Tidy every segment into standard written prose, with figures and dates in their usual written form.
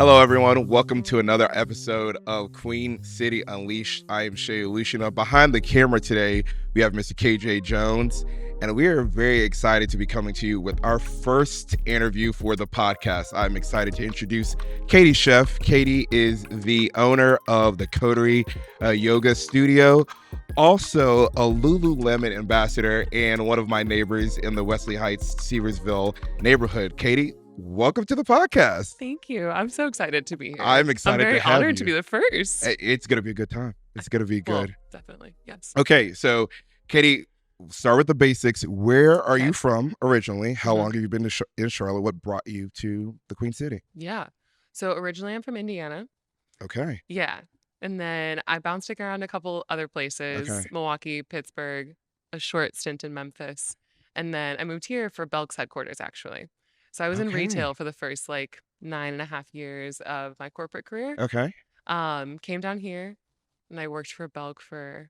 Hello, everyone. Welcome to another episode of Queen City Unleashed. I am Shay Luciana. Behind the camera today, we have Mr. KJ Jones, and we are very excited to be coming to you with our first interview for the podcast. I'm excited to introduce Caiti Sheff. Caiti is the owner of the Coterie yoga studio, also a Lululemon ambassador, and one of my neighbors in the Wesley Heights, Seversville neighborhood. Caiti, welcome to the podcast. Thank you. I'm so excited to be here. I'm excited I'm very to have honored you. to be the first. It's going to be a good time. It's going to be good. Well, definitely. Yes. Okay, so Caiti, start with the basics. Where are you Okay. from originally? How Mhm. long have you been in Charlotte? What brought you to the Queen City? Yeah. So originally I'm from Indiana. Okay. Yeah. And then I bounced around a couple other places, Okay. Milwaukee, Pittsburgh, a short stint in Memphis. And then I moved here for Belk's headquarters, actually. So I was in Okay. retail for the first 9.5 years of my corporate career. Okay. Came down here and I worked for Belk for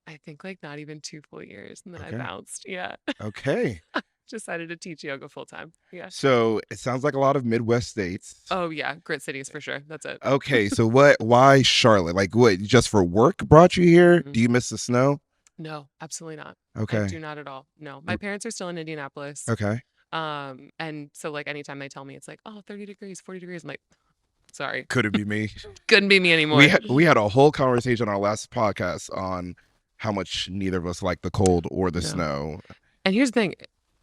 I think not even 2 full years. And then I Okay. bounced. Yeah. Okay. Decided to teach yoga full time. Yeah. So it sounds like a lot of Midwest states. Oh yeah, grit cities for sure. That's it. Okay, so why Charlotte? Like what, just for work brought you here? Mhm. Do you miss the snow? No, absolutely not. I Okay. do not at all. No. My parents are still in Indianapolis. Okay. And so anytime they tell me it's 30 degrees, 40 degrees, I'm like, sorry. Couldn't be me. Couldn't be me anymore. We had a whole conversation on our last podcast on how much neither of us like the cold or the No. snow. And here's the thing,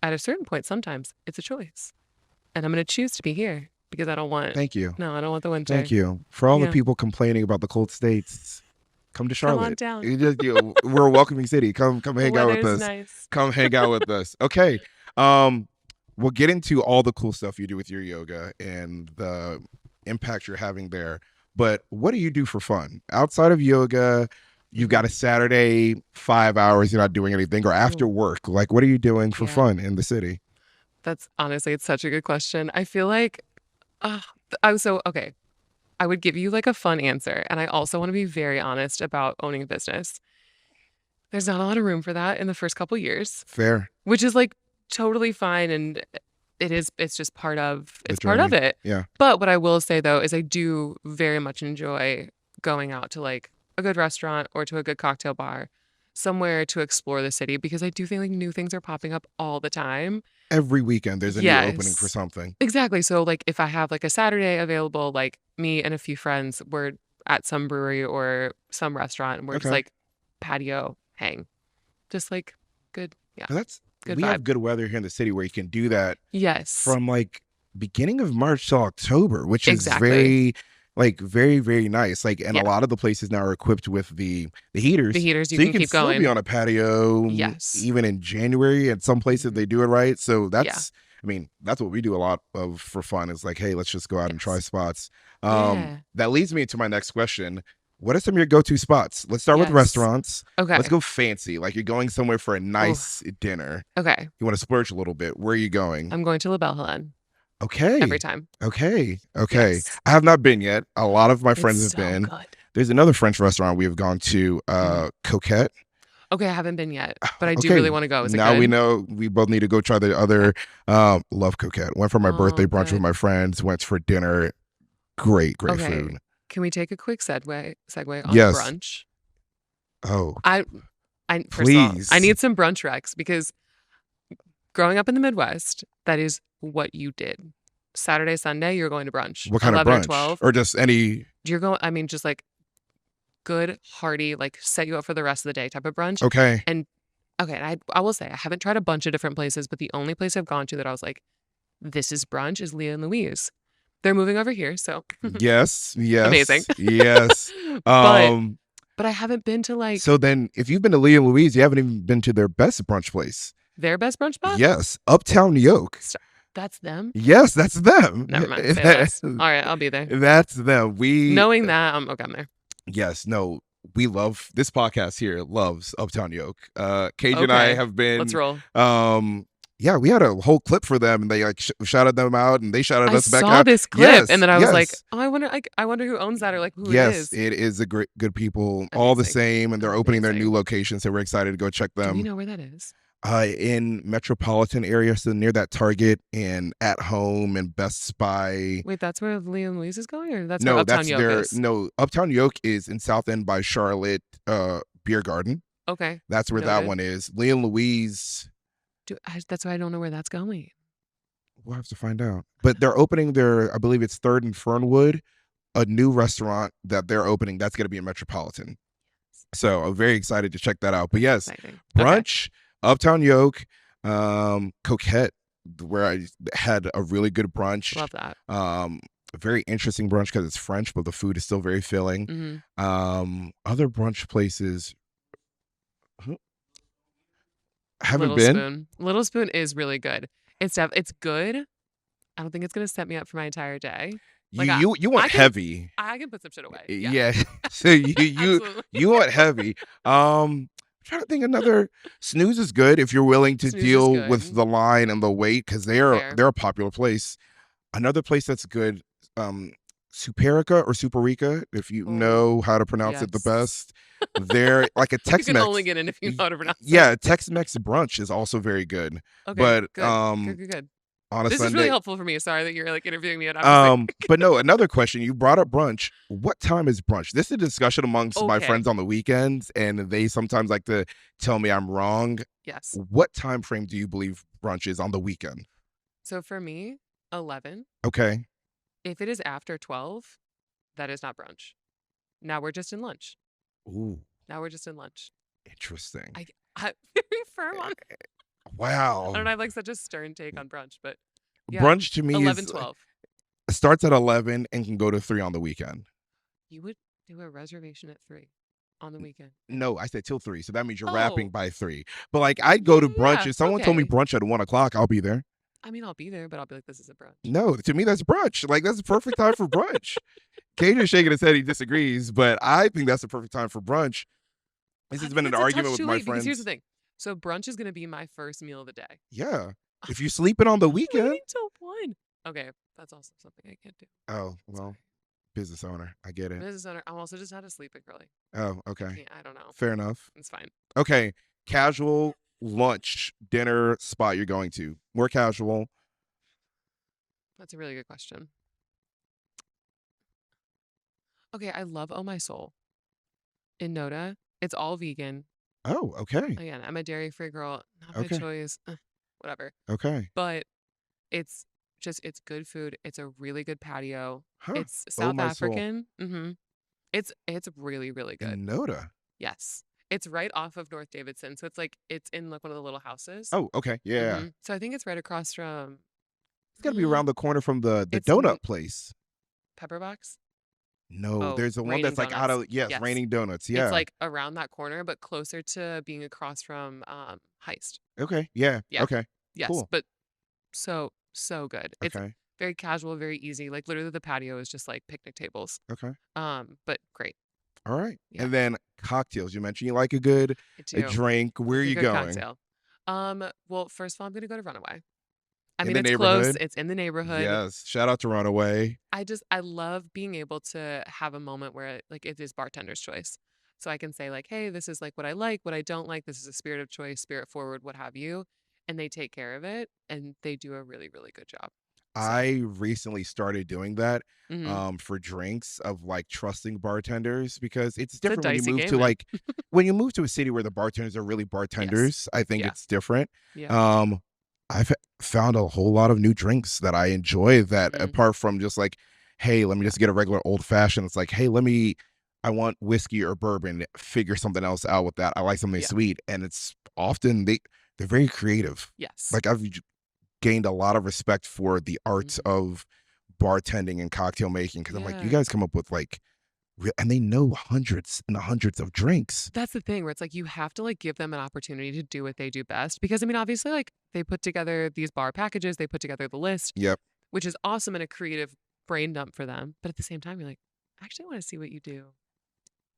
at a certain point, sometimes it's a choice. And I'm gonna choose to be here because I don't want Thank you. I don't want the winter. Thank you. For all the Yeah. people complaining about the cold states, come to Come on Charlotte. down. We're a welcoming city. Come hang The out with weather's us. nice. Come hang out with us. Okay. We'll get into all the cool stuff you do with your yoga and the impact you're having there. But what do you do for fun? Outside of yoga, you've got a Saturday, 5 hours, you're not doing anything, or after work. Like, what are you doing for Yeah. fun in the city? That's honestly, it's such a good question. I feel like, okay. I would give you a fun answer. And I also want to be very honest about owning a business. There's not a lot of room for that in the first couple years, Fair. which is totally fine. And it's just part of journey. it. Yeah. But what I will say though, is I do very much enjoy going out to a good restaurant or to a good cocktail bar, somewhere to explore the city, because I do think new things are popping up all the time. Every weekend there's a new opening for Yes. something. Exactly. So if I have a Saturday available, me and a few friends, we're at some brewery or some restaurant and we're Okay. just patio hang. Just good. Yeah. But Good we have vibe. good weather here in the city where you can do that Yes. from beginning of March to October, which Exactly. is very, very nice. And Yeah. a lot of the places now are equipped with the heaters. The heaters, you So can keep still going. be on a patio Yes. even in January. And some places Mhm. they do it right. So Yeah. that's what we do a lot of for fun. Is hey, let's just go out and try Yes. spots. Yeah. That leads me to my next question. What are some of your go-to spots? Let's start with Yes. restaurants. Okay. Let's go fancy. You're going somewhere for a nice dinner. Okay. You want to splurge a little bit. Where are you going? I'm going to La Belle Helene Okay. every time. Okay. Yes. I have not been yet. A lot of my friends It's have been. so good. There's another French restaurant we have gone to, Coquette. Okay, I haven't been yet, but I do Okay, really want to go. Is it now good? we know we both need to go try the other. Love Coquette. Went for my birthday brunch with good. my friends. Went for dinner. Great Okay. food. Can we take a quick segue on Yes. brunch? Oh, I first of all, please. I need some brunch recs because growing up in the Midwest, that is what you did. Saturday, Sunday, you're going to brunch. What kind 11 of or brunch? 12. Or just any? You're going, just good, hearty, set you up for the rest of the day type of brunch. Okay. And I will say, I haven't tried a bunch of different places, but the only place I've gone to that I was this is brunch is Leah and Louise. They're moving over here, so Yes. amazing. Yes. But I haven't been to So then, if you've been to Lee and Louise, you haven't even been to their best brunch place. their best brunch spot. Yes, Uptown New York. That's them. Yes, that's them. Never mind. Say less. All right, I'll be there. That's them. Knowing that, I'm there. Yes, no, we love this podcast here. Loves Uptown New York. Cage and I Okay, have been. Let's roll. Yeah, we had a whole clip for them, and they shouted them out, and they shouted I us back saw out. this clip, Yes, and then I was yes. oh, I wonder who owns that, or who Yes, it is. it is a great, good people, all the Amazing. same, and they're opening their new Amazing. location, so we're excited to go check Do we them. know where that is? In metropolitan area, so near that Target and At Home and Best Buy. Wait, that's where Liam Louise is going, or that's where No, Uptown that's Yoke their is? no Uptown Yoke is in South End by Charlotte Beer Garden. Okay, That's where that noted. one is. Leon Louise, That's why I don't know where that's going. we'll have to find out. But they're opening their, I believe it's Third and Fernwood, a new restaurant that they're opening. That's going to be in Metropolitan. So I'm very excited to check that out. But yes, Exciting. Okay. brunch, Uptown Yoke, Coquette, where I had a really good brunch. Love that. A very interesting brunch because it's French, but the food is still very filling. Mhm. Other brunch places, haven't Little been. Spoon. Little Spoon is really good. It's good. I don't think it's gonna set me up for my entire day. Like You want heavy. I can put some shit away. Yeah. So you Absolutely. want heavy. I'm trying to think another. Snooze is good if you're willing to Snooze is deal with good. the line and the wait because Fair. they're a popular place. Another place that's good, Superica or Superica, if you Oh, know how to pronounce it the yes. best. They're like a You Tex can Mex. only get in if you know how to pronounce it. Yeah, Tex Mex brunch is also very good. Okay, But good. on a This is Sunday, really helpful for me. Sorry that you're like interviewing me and I'm just like but no, another question. You brought up brunch. What time is brunch? This is a discussion amongst my Okay. friends on the weekends, and they sometimes like to tell me I'm wrong. Yes. What time frame do you believe brunch is on the weekend? So for me, 11. Okay. If it is after 12, that is not brunch. Now we're just in lunch. Ooh, Now we're just in lunch. interesting. I'm very firm on. Wow. I don't have like such a stern take on brunch, but yeah, Brunch to me 11, is 12. starts at 11 and can go to 3 on the weekend. You would do a reservation at 3 on the weekend. No, I said till 3, so that means you're Oh. wrapping by 3. But like, I'd go to brunch. Yeah, If someone told me okay. brunch at 1:00, I'll be there. I mean, I'll be there, but I'll be like, this is a brunch. No, to me that's brunch. Like that's the perfect time for brunch. Cage is shaking his head; he disagrees, but I think that's the perfect time for brunch. This has been an argument with my friends. Here's the thing. So brunch is gonna be my first meal of the day. Yeah, if you sleep it on the I'm weekend. waiting till 1. Okay, that's also something I can't do. Oh well, Sorry. business owner, I get it. Business owner. I'm also just not a sleeping girly. Oh, okay, I don't know. fair enough. It's fine. Okay, casual lunch, dinner spot you're going to. More casual. That's a really good question. Okay, I love Oh My Soul in Noda. It's all vegan. Oh, okay, Again, I'm a dairy-free girl. Not Okay. by choice. Whatever. okay. But it's good food. It's a really good patio. Huh. It's Oh South My Soul. African. It's really, really good. In Noda. Yes. It's right off of North Davidson. So it's in like one of the little houses. Oh, okay, yeah. So I think it's right across from It's got to be around the corner from the It's donut place. Pepperbox. No, Oh, there's a one Raining that's like out Donuts. of yes, Yes. Raining Donuts. Yeah. It's like around that corner, but closer to being across from Heist. Okay. Yeah. Yeah. Okay. Yes. Cool. But so good. It's Okay. very casual, very easy. Like literally the patio is just like picnic tables. Okay. But great. All right. Yeah. And then cocktails. You mentioned you like a good I do. drink. Where are Like a you good going? cocktail. Well, first of all, I'm gonna go to Runaway. I In mean, the it's close. neighborhood? It's in the neighborhood. Yes. Shout out to Runaway. I love being able to have a moment where like it is bartender's choice. So I can say like, hey, this is like what I like, what I don't like. This is a spirit of choice, spirit forward, what have you. And they take care of it and they do a really, really good job. So, I recently started doing that mhm. for drinks of like trusting bartenders because it's It's a different when you dicey move game, to man. like when you move to a city where the bartenders are really bartenders. I think Yeah. it's different. Yeah. I've found a whole lot of new drinks that I enjoy that Mhm. apart from just like, hey, let me just get a regular old fashioned. It's like, hey, I want whiskey or bourbon, figure something else out with that. I like something Yeah. sweet. And it's often they're very creative. Yes. Like I've gained a lot of respect for the arts Mhm. of bartending and cocktail making because I'm like, you Yeah. guys come up with like and they know hundreds and hundreds of drinks. That's the thing where it's like you have to like give them an opportunity to do what they do best. Because I mean, obviously, like they put together these bar packages, they put together the list, Yep. which is awesome and a creative brain dump for them. But at the same time, you're like, I actually want to see what you do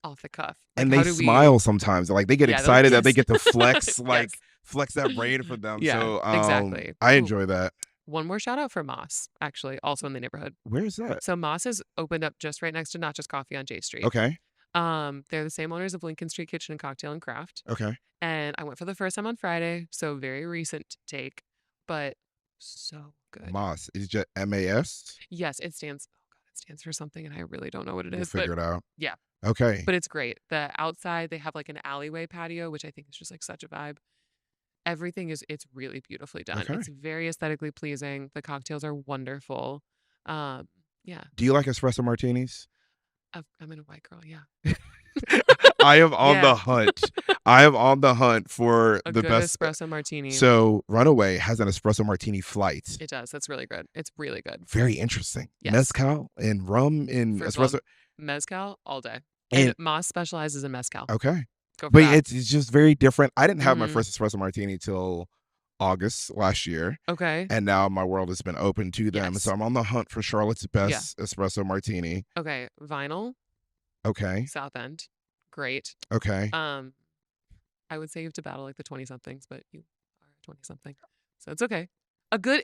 off the cuff. Like, And how they do smile sometimes. Like they get Yeah, they're like, excited that they "Yes." get to flex, Yes. flex that brain for them. Yeah, So exactly. I Ooh, enjoy that. one more shout out for Moss, actually, also in the neighborhood. Where is that? So Moss has opened up just right next to Not Just Coffee on J Street. Okay. They're the same owners of Lincoln Street Kitchen and Cocktail and Craft. Okay. And I went for the first time on Friday, so very recent take, but so good. Moss is just MAS. Yes, it stands. Oh God, it stands for something, and I really don't know what it We'll is. But figure it out. yeah, Okay. but it's great. The outside they have like an alleyway patio, which I think is just like such a vibe. Everything it's really beautifully done. Okay. It's very aesthetically pleasing. The cocktails are wonderful. Um, yeah, Do you like espresso martinis? I'm in a white girl. Yeah, I am on the yeah, hunt. I am on the hunt for a the good best. espresso martini. So Runaway has an espresso martini flight. It does. That's really good. It's really good. Very interesting. Yes. Mezcal and rum and First of all, espresso. mezcal all day. And And Moss specializes in mezcal. okay. Go for But that. it's just very different. I didn't have my Mhm. first espresso martini till August last year. Okay. And now my world has been open to them. Yes. So I'm on the hunt for Charlotte's best espresso martini. Okay. Vinyl, Okay. South End. Great. Okay. I would say you have to battle like the 20 somethings, but you are 20 something. So it's okay.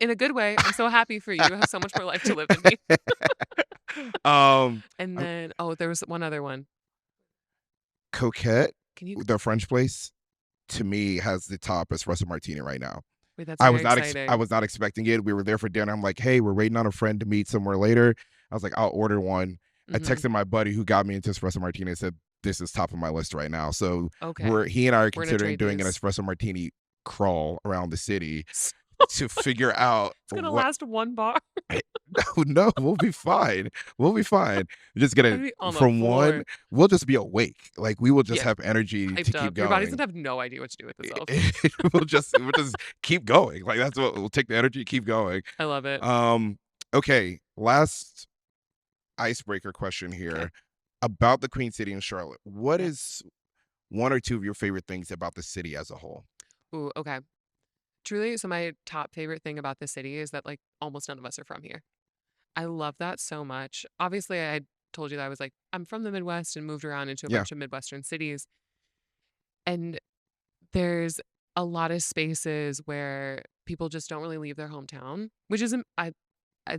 In a good way. I'm so happy for you. You have so much more life to live than me. And then there was one other one. Coquette, Can you the French place, to me has the top espresso martini right now. wait, that's I very was not exciting. I was not expecting it. We were there for dinner. I'm like, hey, we're waiting on a friend to meet somewhere later. I was like, I'll order one. I Mhm. texted my buddy who got me into espresso martini and said, this is top of my list right now. So Okay. he and I are We're gonna considering trade doing an these. espresso martini crawl around the city to figure out It's gonna what. last one bar. No, we'll be fine. We'll be fine. We're just I'd gonna be on the from floor. one, we'll just be awake. Like we will just Yeah. have energy to Hyped keep up. Your body's going. gonna have no idea what to do with itself. we'll just keep going. Like that's what we'll take the energy, keep going. I love it. Okay. Last icebreaker question here Okay. about the Queen City in Charlotte. What Yeah. is one or two of your favorite things about the city as a whole? Ooh, okay. Truly, so my top favorite thing about the city is that like almost none of us are from here. I love that so much. Obviously, I had told you that I was like, I'm from the Midwest and moved around into a Yeah. bunch of Midwestern cities. And there's a lot of spaces where people just don't really leave their hometown, which isn't,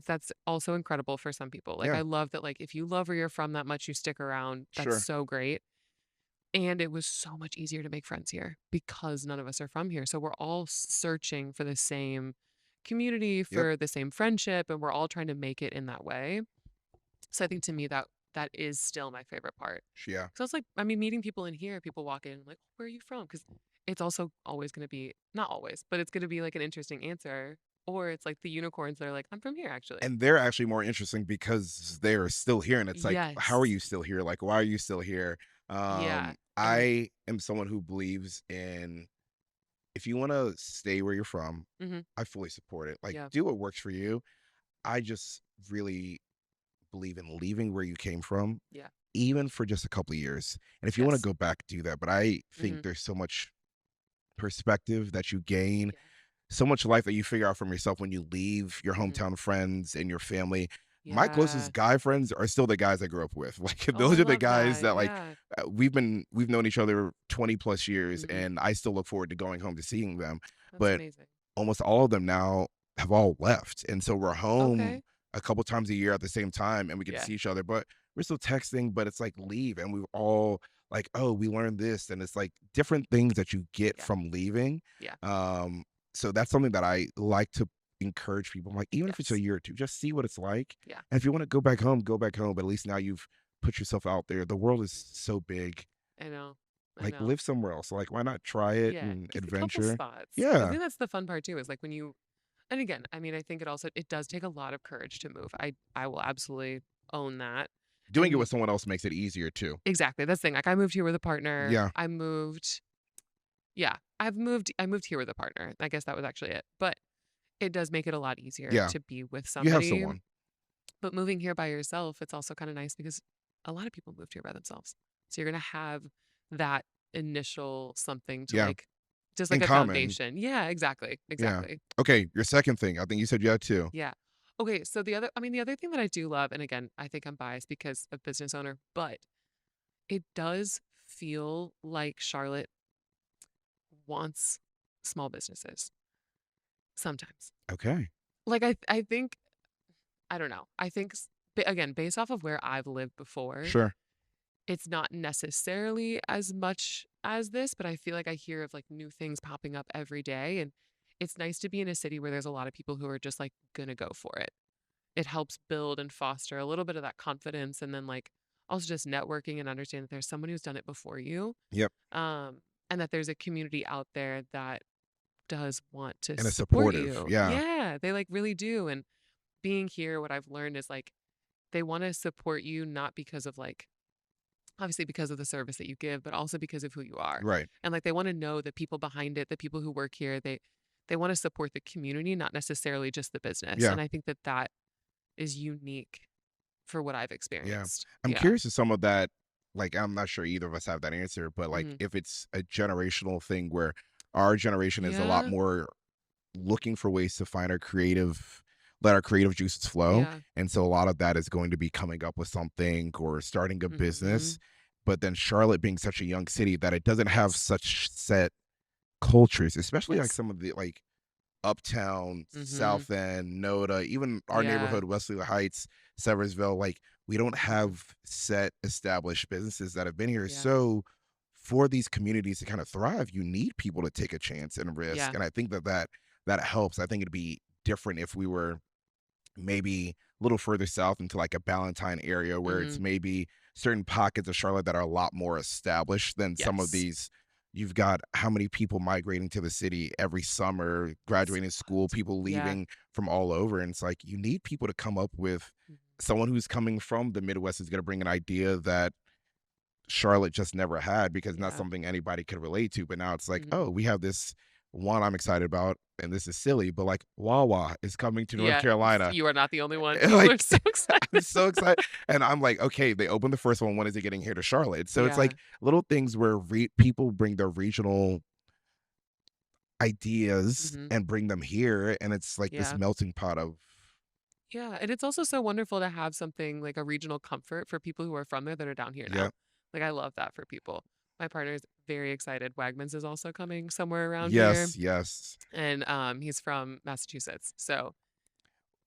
that's also incredible for some people. Like, Yeah. I love that, like, if you love where you're from that much, you stick around. That's Sure. so great. And it was so much easier to make friends here because none of us are from here. So we're all searching for the same community, for the same friendship, and we're all trying to make it in that way. So I think to me that is still my favorite part. Yeah. So it's like, I mean, meeting people in here, people walk in like, where are you from? Because it's also always going to be, not always, but it's going to be like an interesting answer. Or it's like the unicorns that are like, I'm from here actually. And they're actually more interesting because they're still here. And it's like, how are Yes. you still here? Like, why are you still here? Yeah. And I am someone who believes in if you want to stay where you're from, mhm, I fully support it. Like, yeah, do what works for you. I just really believe in leaving where you came from, yeah, even for just a couple of years. And if you want to yes, go back, do that. But I think mhm, there's so much perspective that you gain, yeah, so much life that you figure out from yourself when you leave your mhm, hometown friends and your family. My yeah. closest guy friends are still the guys I grew up with. Like Oh, I those are the love guys that. that like Yeah. we've known each other 20 plus years, Mhm. and I still look forward to going home to seeing them. That's But amazing. almost all of them now have all left, and so we're home Okay. a couple times a year at the same time, and we get to Yeah. see each other. But we're still texting. But it's like leave, and we've all like, oh, we learned this, and it's like different things that you get Yeah. from leaving. Yeah. So that's something that I like to encourage people. I'm like, even if it's a Yes. year or two, just see what it's like. Yeah. And if you want to go back home, go back home. But at least now you've put yourself out there. The world is Mhm. so big. I know. I Like, know. live somewhere else. Like, why not try it Yeah. and Give a couple adventure? spots. I Yeah. think that's the fun part too, is like when you, and again, I mean, I think it does take a lot of courage to move. I will absolutely own that. Doing it And with someone else makes it easier too. exactly, that's the thing. Like I moved here with a partner. Yeah. Yeah, I moved here with a partner. I guess that was actually it. But it does make it a lot easier Yeah. to be with You have somebody. someone. But moving here by yourself, it's also kind of nice because a lot of people moved here by themselves. So you're going to have that initial something to Yeah. like, just In like a common. foundation. Yeah, exactly. Yeah. Exactly. Okay. Your second thing. I think you said you had two. Yeah. Okay. So the other thing that I do love, and again, I think I'm biased because of business owner, but it does feel like Charlotte wants small businesses sometimes. Okay. Like I think, I don't know. I think again, based off of where I've lived before, Sure. It's not necessarily as much as this, but I feel like I hear of like new things popping up every day. And it's nice to be in a city where there's a lot of people who are just like gonna go for it. It helps build and foster a little bit of that confidence, and then like also just networking and understand that there's someone who's done it before you. Yep. Um, and that there's a community out there that does want to And a support supportive. you. Yeah. Yeah, they like really do. And being here, what I've learned is like they want to support you not because of like obviously because of the service that you give, but also because of who you are. Right. And like they want to know the people behind it, the people who work here, they want to support the community, not necessarily just the business. Yeah. And I think that that is unique for what I've Yeah. experienced. I'm Yeah. curious if some of that, like, I'm not sure either of us have that answer, but like, Mhm. if it's a generational thing where our generation is a lot Yeah. more looking for ways to find our creative, let our creative juices flow. Yeah. And so a lot of that is going to be coming up with something or starting a business. Mhm. But then Charlotte being such a young city that it doesn't have Yes. such set cultures, especially like Yes. some of the like Uptown, Mhm. South End, Noda, even our Yeah. neighborhood, Wesley Heights, Seversville, like we don't Mhm. have set established businesses that have been here. Yeah. So for these communities to kind of thrive, you need people to take a chance and risk. Yeah. And I think that helps. I think it'd be different if we were maybe a little further south into like a Ballantyne area where it's Mhm. maybe certain pockets of Charlotte that are a lot more established than some of Yes. these. You've got how many people migrating to the city every summer, It's graduating school, wild. people Yeah. leaving from all over. And it's like you need people to come up with Mhm. someone who's coming from the Midwest is going to bring an idea that Charlotte just never had because not Yeah. something anybody could relate to. But now it's like, Mhm. oh, we have this one I'm excited about, and this is silly, but like Wawa is coming to North Yeah. Carolina. You are not the only one. People are Like, so excited. I'm so excited. And I'm like, okay, they opened the first one. When is it getting here to Charlotte? So it's Yeah. like little things where people bring their regional ideas Mhm. and bring them here. And it's like this Yeah. melting pot of, Yeah, and it's also so wonderful to have something like a regional comfort for people who are from there that are down here yeah, now. Like I love that for people. My partner's very excited. Wegmans is also coming somewhere around here, yes, yes. and he's from Massachusetts, so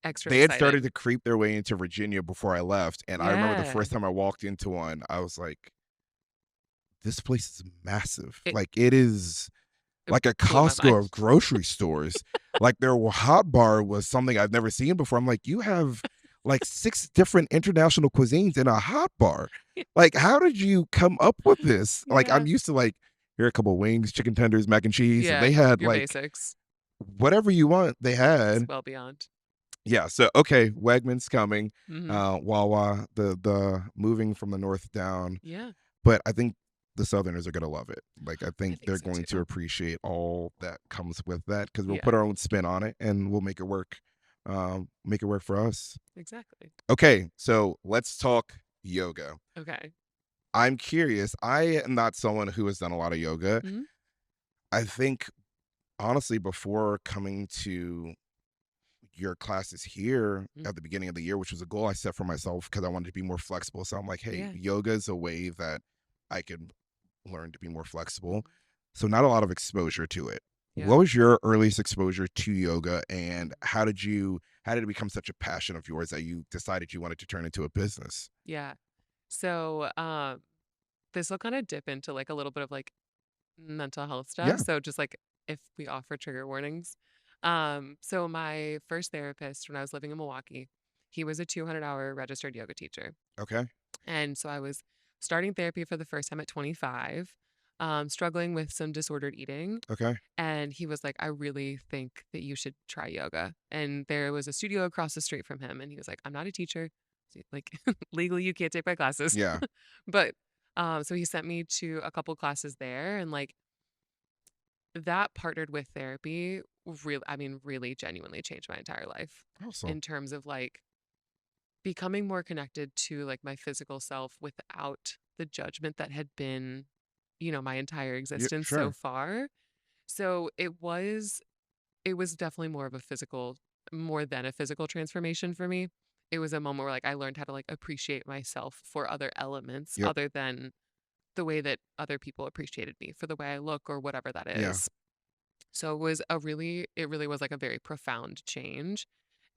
extra They had started excited. to creep their way into Virginia before I left. And I remember the Yeah, first time I walked into one, I was like, this place is massive. it Like it is it like a blew my Costco mind. of grocery stores. Like their hot bar was something I've never seen before. I'm like, you have like 6 different international cuisines in a hot bar. Like, how did you come up with this? Like, I'm Yeah, used to like, here are a couple of wings, chicken tenders, mac and cheese. And yeah, they had your like basics. whatever you want, they It's had. well beyond. Yeah. So okay, Wegmans coming, Hmm. Wawa, the moving from the north down. Yeah, But I think the Southerners are gonna love it. Like, I I think think they're so going to too. appreciate all that comes with that because we'll put Yeah, our own spin on it and we'll make it work for us. exactly. Okay, so let's talk yoga. Okay. I'm curious. I am not someone who has done a lot of yoga. Hmm. I think honestly, before coming to your classes here at the beginning of the year, which was a goal I set for myself because I wanted to be more flexible. So I'm like, hey, Yeah. yoga is a way that I could learn to be more flexible. Mhm. So not a lot of exposure to it. Yeah. What was your earliest exposure to yoga and Mhm. how did it become such a passion of yours that you decided you wanted to turn into a business? Yeah. So, this will kind of dip into like a little bit of like mental health stuff. Yeah. So just like if we offer trigger warnings. So my first therapist when I was living in Milwaukee, he was a 200-hour registered yoga teacher. Okay. And so I was starting therapy for the first time at 25, struggling with some disordered eating. Okay. And he was like, I really think that you should try yoga. And there was a studio across the street from him. And he was like, I'm not a teacher. Like, legally, you can't take my classes. Yeah. But so he sent me to a couple classes there. And like that partnered with therapy, really, I mean, really genuinely changed my entire life Awesome. in terms of like becoming more connected to like my physical self without the judgment that had been, my entire Yeah, existence so sure. far. So it was definitely more than a physical transformation for me. It was a moment where like I learned how to like appreciate myself for other elements Yep. other than the way that other people appreciated me for the way I look or whatever that Yeah. is. So it really was like a very profound change.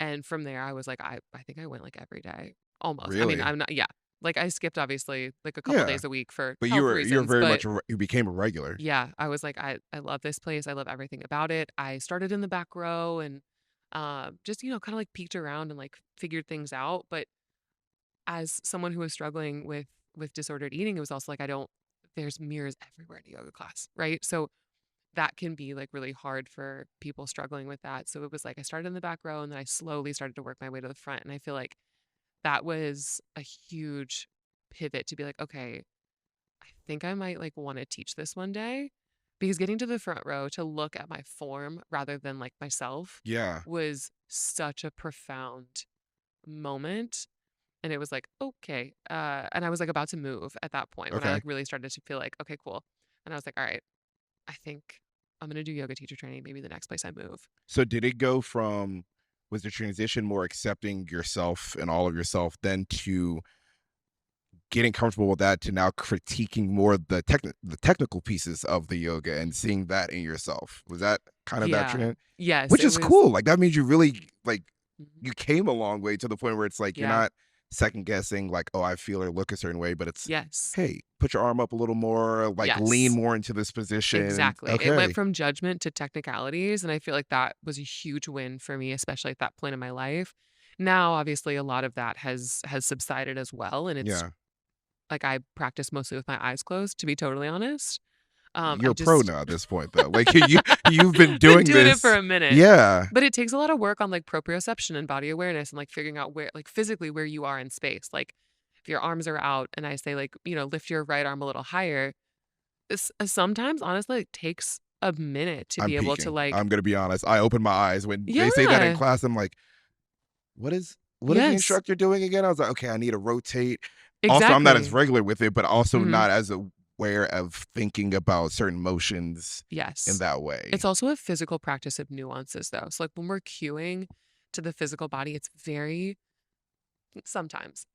And from there I was like I think I went like every day almost. I mean, Really? I'm not, yeah. Like I skipped obviously like a couple Yeah. days a week for But health you're reasons, very but much you became a regular. yeah, I was like, I love this place. I love everything about it. I started in the back row and just, kind of like peeked around and like figured things out. But as someone who was struggling with disordered eating, it was also like there's mirrors everywhere in a yoga class, right? So that can be like really hard for people struggling with that. So it was like I started in the back row and then I slowly started to work my way to the front. And I feel like that was a huge pivot to be like, okay, I think I might like want to teach this one day because getting to the front row to look at my form rather than like myself Yeah. was such a profound moment. And it was like, okay. And I was like about to move at that point when I Okay. like really started to feel like, okay, cool. And I was like, all right, I think I'm going to do yoga teacher training maybe the next place I move. So did it go from, was the transition more accepting yourself and all of yourself then to getting comfortable with that to now critiquing more the technical pieces of the yoga and seeing that in yourself? Was that kind of that Yeah. trend? Yes, Which it is was. cool. Like that means you really like Mhm. you came a long way to the point where it's like you're Yeah. not second guessing like, oh, I feel or look a certain way, but it's Yes. hey, put your arm up a little more, like lean Yes. more into this position. Exactly. It went Okay. from judgment to technicalities, and I feel like that was a huge win for me, especially at that point in my life. Now, obviously, a lot of that has subsided as well, and it's Yeah. like I practice mostly with my eyes closed, to be totally honest. You're I a pro just now at this point though. Like you've been been doing doing it for this. a minute. Yeah. But it takes a lot of work on like proprioception and body awareness and like figuring out where like physically where you are in space. Like if your arms are out and I say like, lift your right arm a little higher, sometimes honestly it takes a minute to I'm be able to peeking. like I'm gonna be honest. I open my eyes when they say that in yeah. class. I'm like, what is the Yes. instructor doing again? I was like, okay, I need to rotate. Also, I'm not as Exactly. regular with it, but also Mhm. not as aware of thinking about certain motions in Yes. that way. It's also a physical practice of nuances though. So like when we're cueing to the physical body, it's sometimes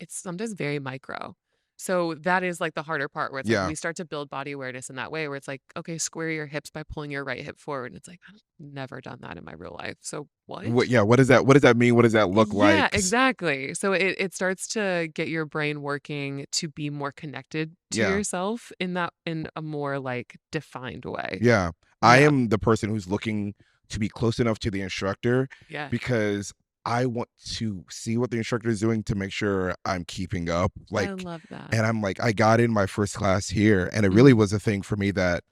very micro. So that is like the harder part where it's like Yeah. we start to build body awareness in that way where it's like, okay, square your hips by pulling your right hip forward. And it's like, I've never done that in my real life. So what? Yeah, what does that mean? What does that look like? Yeah, exactly. So it starts to get your brain working to be more connected to Yeah. yourself in a more like defined way. Yeah. I Yeah. am the person who's looking to be close enough to the instructor Yeah. because I want to see what the instructor is doing to make sure I'm keeping up. I Like, love that. and I'm like, I got in my first class here, and it really Mhm. was a thing for me that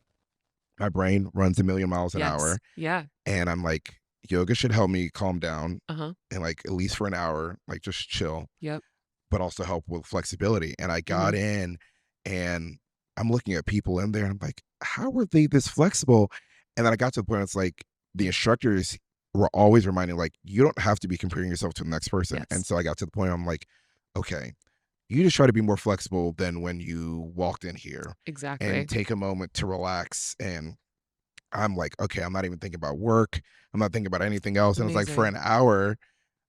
my brain runs a million miles an Yes. hour. Yeah. And I'm like, yoga should help me calm down Uh-huh. and like at least for an hour, like just chill, Yep. but also help with flexibility. And I got Mhm. in and I'm looking at people in there and I'm like, how were they this flexible? And then I got to the point, it's like the instructors were always reminding, like, you don't have to be comparing yourself to the next person. And Yes. so I got to the point, I'm like, okay, you just try to be more flexible than when you walked in here and Exactly. take a moment to relax. And I'm like, okay, I'm not even thinking about work. I'm not thinking about anything else. It's And it's like for amazing. an hour,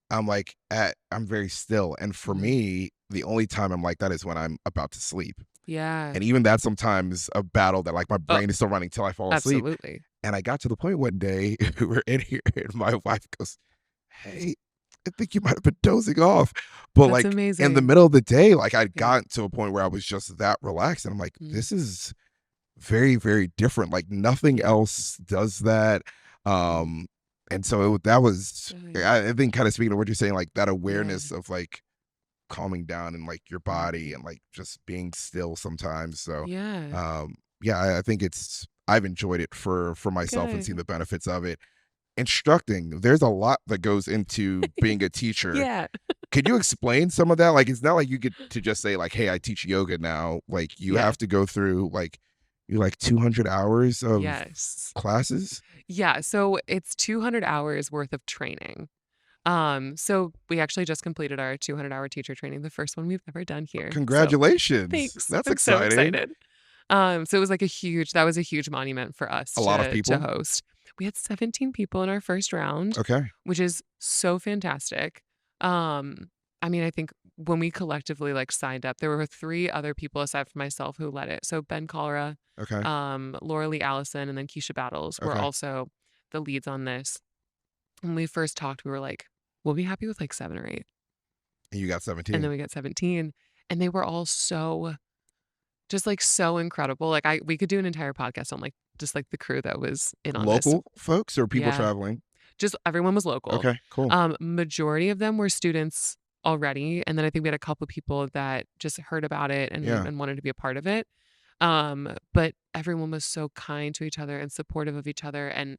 I'm very still. And for Mhm. me, the only time I'm like that is when I'm about to sleep. Yeah. And even that's sometimes a battle that like my Oh, brain is still running till I fall asleep. absolutely. And I got to the point one day we're in here and my wife goes, hey, I think you might have been dozing off. But That's like in the amazing. middle of the day, like I'd Yeah. gotten to a point where I was just that relaxed. And I'm like, Mhm. this is very, very different. Like nothing Yeah. else does that. Mhm. Um, and so that was, Good. I think, kind of speaking to what you're saying, like that Yeah. awareness of like calming down and like your body Mhm. and like just being still sometimes. So, Yeah. yeah, I think I've enjoyed it for myself and seen Good. the benefits of it. Instructing, there's a lot that goes into being a teacher. Yeah. Could you explain some of that? Like, it's not like you get to just say like, "Hey, I teach yoga now." Like, you Yeah. have to go through like 200 hours of Yes. classes. Yeah, so it's 200 hours worth of training. So we actually just completed our 200-hour teacher training, the first one we've ever done here. So Congratulations! thanks. That's I'm so exciting. excited. So it was like that was a huge monument for us A lot of to people. host. We had 17 people in our first round, Okay. which is so fantastic. Um, I mean, I think when we collectively like signed up, there were three other people aside from myself who led it. So Ben Colera, Okay. Laura Lee Allison, and then Keisha Battles were Okay. also the leads on this. When we first talked, we were like, we'll be happy with like 7 or 8. And you got And then 17. we got 17. And they were all so just like so incredible. Like we could do an entire podcast on like just like the crew that was in on this. Local folks or people Yeah. traveling? Just everyone was local. Okay, cool. Majority of them were students already. And then I think we had a couple of people that just heard about it Yeah. and wanted to be a part of it. But everyone was so kind to each other and supportive of each other. And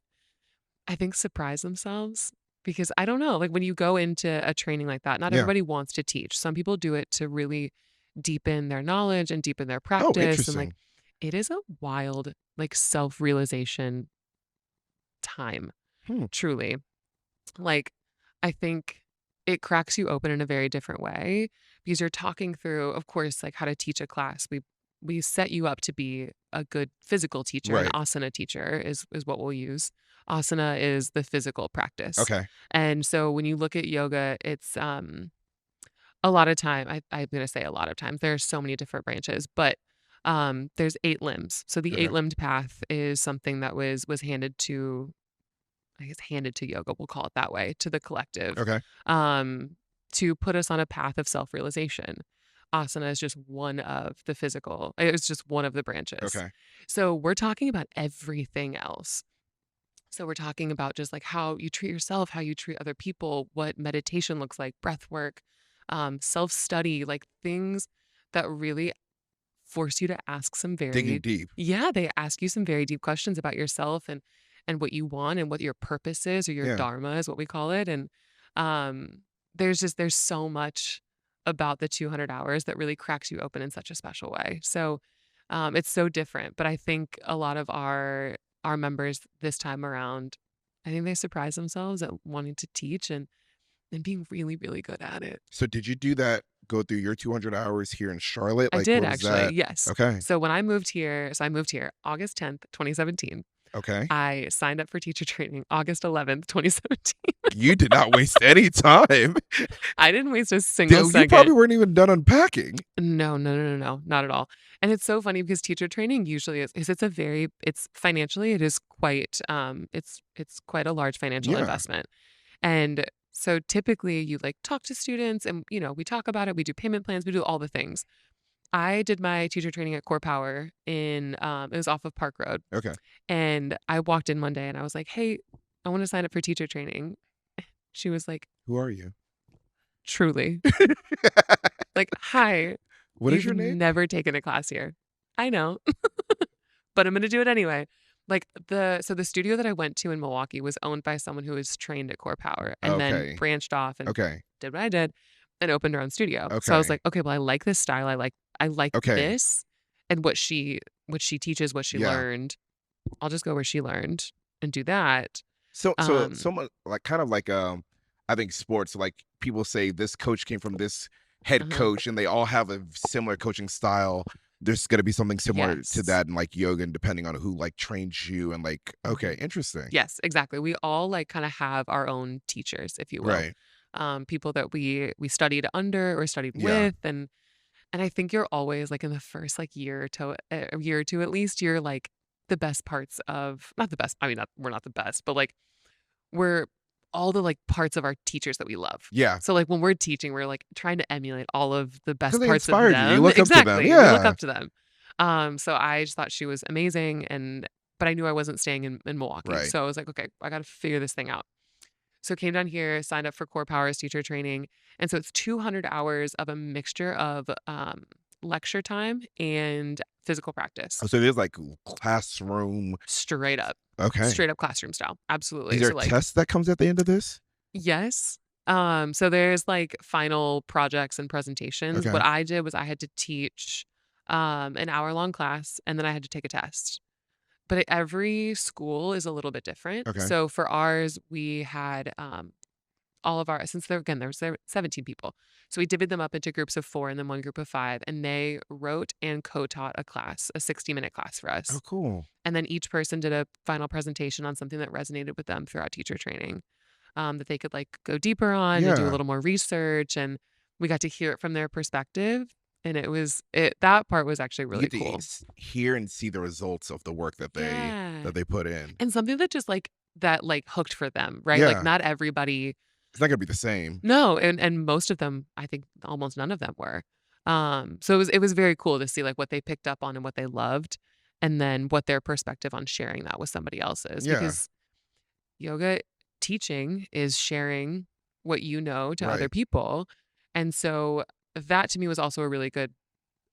I think surprised themselves because I don't know, like when you go into a training like that, not Yeah. everybody wants to teach. Some people do it to really deepen their knowledge and deepen their Oh, practice. And like interesting. it is a wild, like self-realization time, Hmm. truly. Like, I think it cracks you open in a very different way because you're talking through, of course, like how to teach a class. We set you up to be a good physical teacher. An Right. asana teacher is what we'll use. Asana is the physical practice. Okay. And so when you look at yoga, it's a lot of time. I'm gonna say a lot of times. There are so many different branches, but there's 8 limbs. So the Okay. 8-limbed path is something that was handed to, I guess handed to yoga, we'll call it that way, to the collective, Okay. to put us on a path of self-realization. Asana is just one of the physical, it's just one of the branches. Okay. So we're talking about everything else. So we're talking about just like how you treat yourself, how you treat other people, what meditation looks like, breath work, self-study, like things that really force you to ask some Digging deep. they ask you some very deep questions about yourself and what you want and what your purpose is, or your Yeah. dharma is what we call it. And there's so much about the 200 hours that really cracks you open in such a special way. So it's so different, but I think a lot of our members this time around, I think they surprised themselves at wanting to teach and being really, really good at it. So did you do that, go through your 200 hours here in Charlotte? I Like, did what was actually, that? yes. Okay. So when I moved here, I moved here August 10th, 2017. Okay. I signed up for teacher training August 11th, 2017. You did not waste any time. I didn't waste a single You second. probably weren't even done unpacking. No, not at all. And it's so funny because teacher training usually it's financially, it is quite, it's quite a large financial Yeah. investment. And so typically you like talk to students and, we talk about it, we do payment plans, we do all the things. I did my teacher training at Core Power it was off of Park Road. Okay. And I walked in one day and I was like, hey, I want to sign up for teacher training. She was like, Who are you? truly. Like, hi, What is your you've name? never taken a class here. I know, but I'm going to do it anyway. Like the studio that I went to in Milwaukee was owned by someone who was trained at Core Power and then Okay. branched off and Okay. did what I did and opened her own studio. So I was Okay. like, okay, well, I like this style. I like Okay. this and what she teaches, what she Yeah. learned. I'll just go where she learned and do that. So Um, someone like kind of like I think sports, like people say this coach came from this head Uh-huh. coach and they all have a similar coaching style. There's gonna be something similar to Yes. that in like yoga, and depending on who like trains you and like, okay, interesting. Yes, exactly. We all like kind of have our own teachers, if you will. Right. People that we studied under or studied Yeah. with, and I think you're always like in the first like year to a year or two at least, you're like the best parts of, not the best. I mean, we're not the best, but like we're all the like parts of our teachers that we love. Yeah. So like when we're teaching, we're like trying to emulate all of the best 'Cause they parts of inspired you. You them. look up to them. Exactly. We look Yeah. up to them. So I just thought she was amazing, but I knew I wasn't staying in Milwaukee. Right. So I was like, okay, I got to figure this thing out. So came down here, signed up for Core Powers teacher training. And so it's 200 hours of a mixture of lecture time and physical practice. So there's like classroom. Straight up. Okay. Straight up classroom style. Absolutely. Is there So a like, test that comes at the end of this? yes. So there's like final projects and presentations. Okay. What I did was I had to teach an hour-long class and then I had to take a test. But every school is a little bit different. Okay. So for ours, we had all of since there was 17 people. So we divvied them up into groups of 4 and then one group of 5. And they wrote and co-taught a class, a 60-minute class for us. Oh, cool. And then each person did a final presentation on something that resonated with them throughout teacher training, that they could like go deeper on and do a Yeah. little more research. And we got to hear it from their perspective. And that part was actually really You get cool. to hear and see the results of the work that they put in. And something that just like hooked for them, right? Yeah. Like not everybody. It's not gonna be the same. No, and most of them, I think almost none of them were. So it was very cool to see like what they picked up on and what they loved, and then what their perspective on sharing that with somebody else is. Yeah, Because yoga teaching is sharing what you know to other right. people. And so that to me was also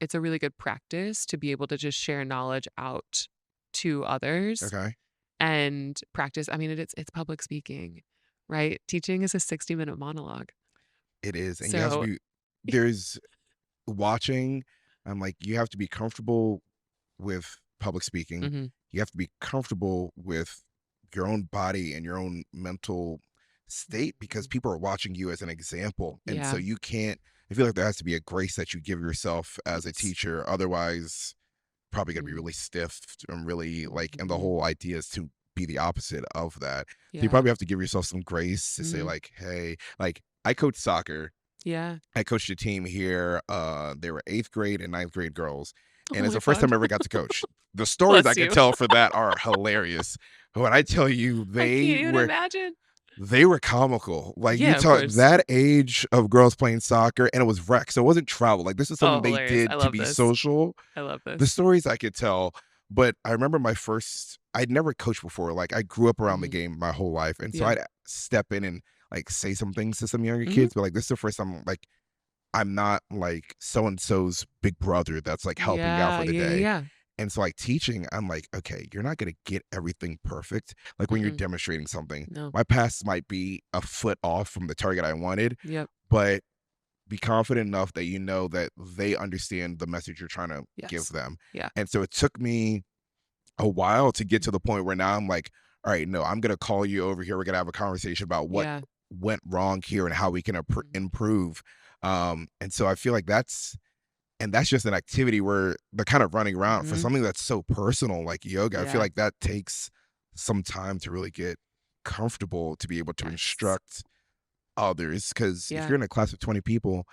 it's a really good practice to be able to just share knowledge out to others Okay. and practice. I mean, it's public speaking, right? Teaching is a 60-minute monologue. It is. And you have to So, be, there's watching, I'm like, you have to be comfortable with public speaking. mhm, You have to be comfortable with your own body and your own mental state because mhm. people are watching you as an example. And so Yeah. you can't, I feel like there has to be a grace that you give yourself as a Yes. teacher. Otherwise, probably going to be Mm, really stiff and really like, and the mhm. whole idea is to be the opposite of that. So you Yeah. probably have to give yourself some grace to say, Mhm. like, hey, like I coach soccer. Yeah. I coached a team here. They were eighth grade and ninth grade girls. Oh And it's my the first time god. I ever got to coach. The stories I Bless could you. tell for that are hilarious. When I tell you I can't even imagine. they were comical. Like you Yeah, of talk course. that age of girls playing soccer and it was rec. So it wasn't travel. Like this is something Oh, they hilarious. I did to love be this. social. I love The this. stories I could tell, but I remember I'd never coached before. Like I grew up around the Mhm. game my whole life. And so Yeah. I'd step in and like say some things to some younger Mhm. kids, but like this is the first time like I'm not like so and so's big brother that's like helping out Yeah, for the yeah, yeah, day. yeah. And so like teaching, I'm like, okay, you're not gonna get everything perfect. Like when you're Mm-mm. demonstrating something, No. my pass might be a foot off from the target I wanted, Yep. but be confident enough that you know that they understand the message you're trying to give Yes. them. Yeah. And so it took me a while to get to the point where now I'm like, all right, no, I'm gonna call you over here. We're gonna have a conversation about what Yeah. went wrong here and how we can Mhm. improve. And so I feel like that's just an activity where they're kind of running around for Mhm. something that's so personal like yoga. I feel Yeah. like that takes some time to really get comfortable to be able to Yes. instruct others. Because if Yeah. you're in a class of 20 people,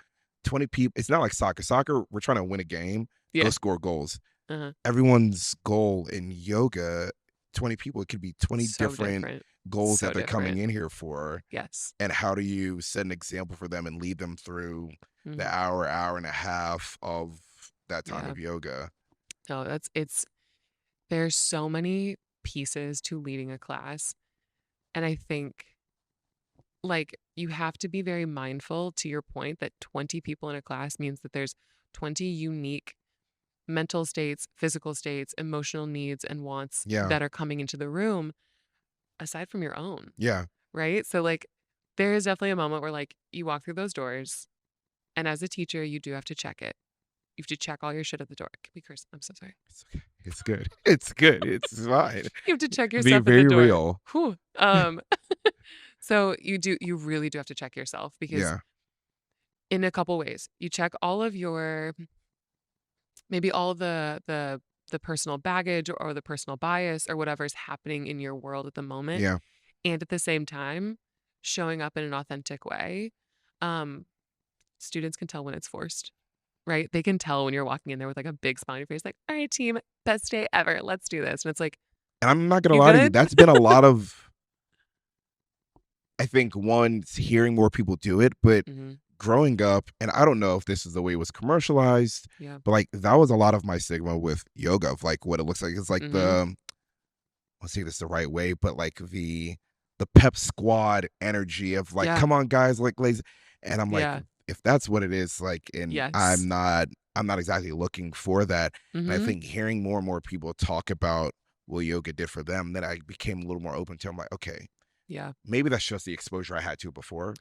it's not like soccer. Soccer, we're trying to win a game, go Yeah. score goals. Uh-huh. Everyone's goal in yoga, 20 people, it could be 20 So different different. goals that So they're coming different. in here for. Yes. And how do you set an example for them and lead them through the Mhm. hour and a half of that time Yeah. of yoga? No, there's so many pieces to leading a class, and I think, like, you have to be very mindful to your point that 20 people in a class means that there's 20 unique mental states, physical states, emotional needs and wants Yeah. that are coming into the room aside from your own, Yeah. right? So, like, there is definitely a moment where, like, you walk through those doors, and as a teacher, you do have to check it. You have to check all your shit at the door. Can we curse? I'm so sorry. It's okay. It's good. It's good. It's fine. You have to check your Be stuff at the very door. real. Whew. So you really do have to check yourself, because Yeah. in a couple ways, you check all of your, maybe all of the personal baggage or the personal bias or whatever's happening in your world at the moment, Yeah. and at the same time, showing up in an authentic way. Um, Students can tell when it's forced, right? They can tell when you're walking in there with like a big smile on your face, like, all right, team, best day ever. Let's do this. And it's like, And I'm not gonna you lie to you, good? that's been a lot of I think one, hearing more people do it, but Hmm. growing up, and I don't know if this is the way it was commercialized, Yeah. but like that was a lot of my stigma with yoga of like what it looks like. It's like Hmm. let's say this the right way, but like the pep squad energy of like, Yeah. come on guys, like lazy. And I'm like, Yeah. if that's what it is, like, and Yes. I'm not exactly looking for that. And I Hmm. think hearing more and more people talk about what yoga did for them, then I became a little more open to. I'm like, okay, Yeah. maybe that's just the exposure I had to it before.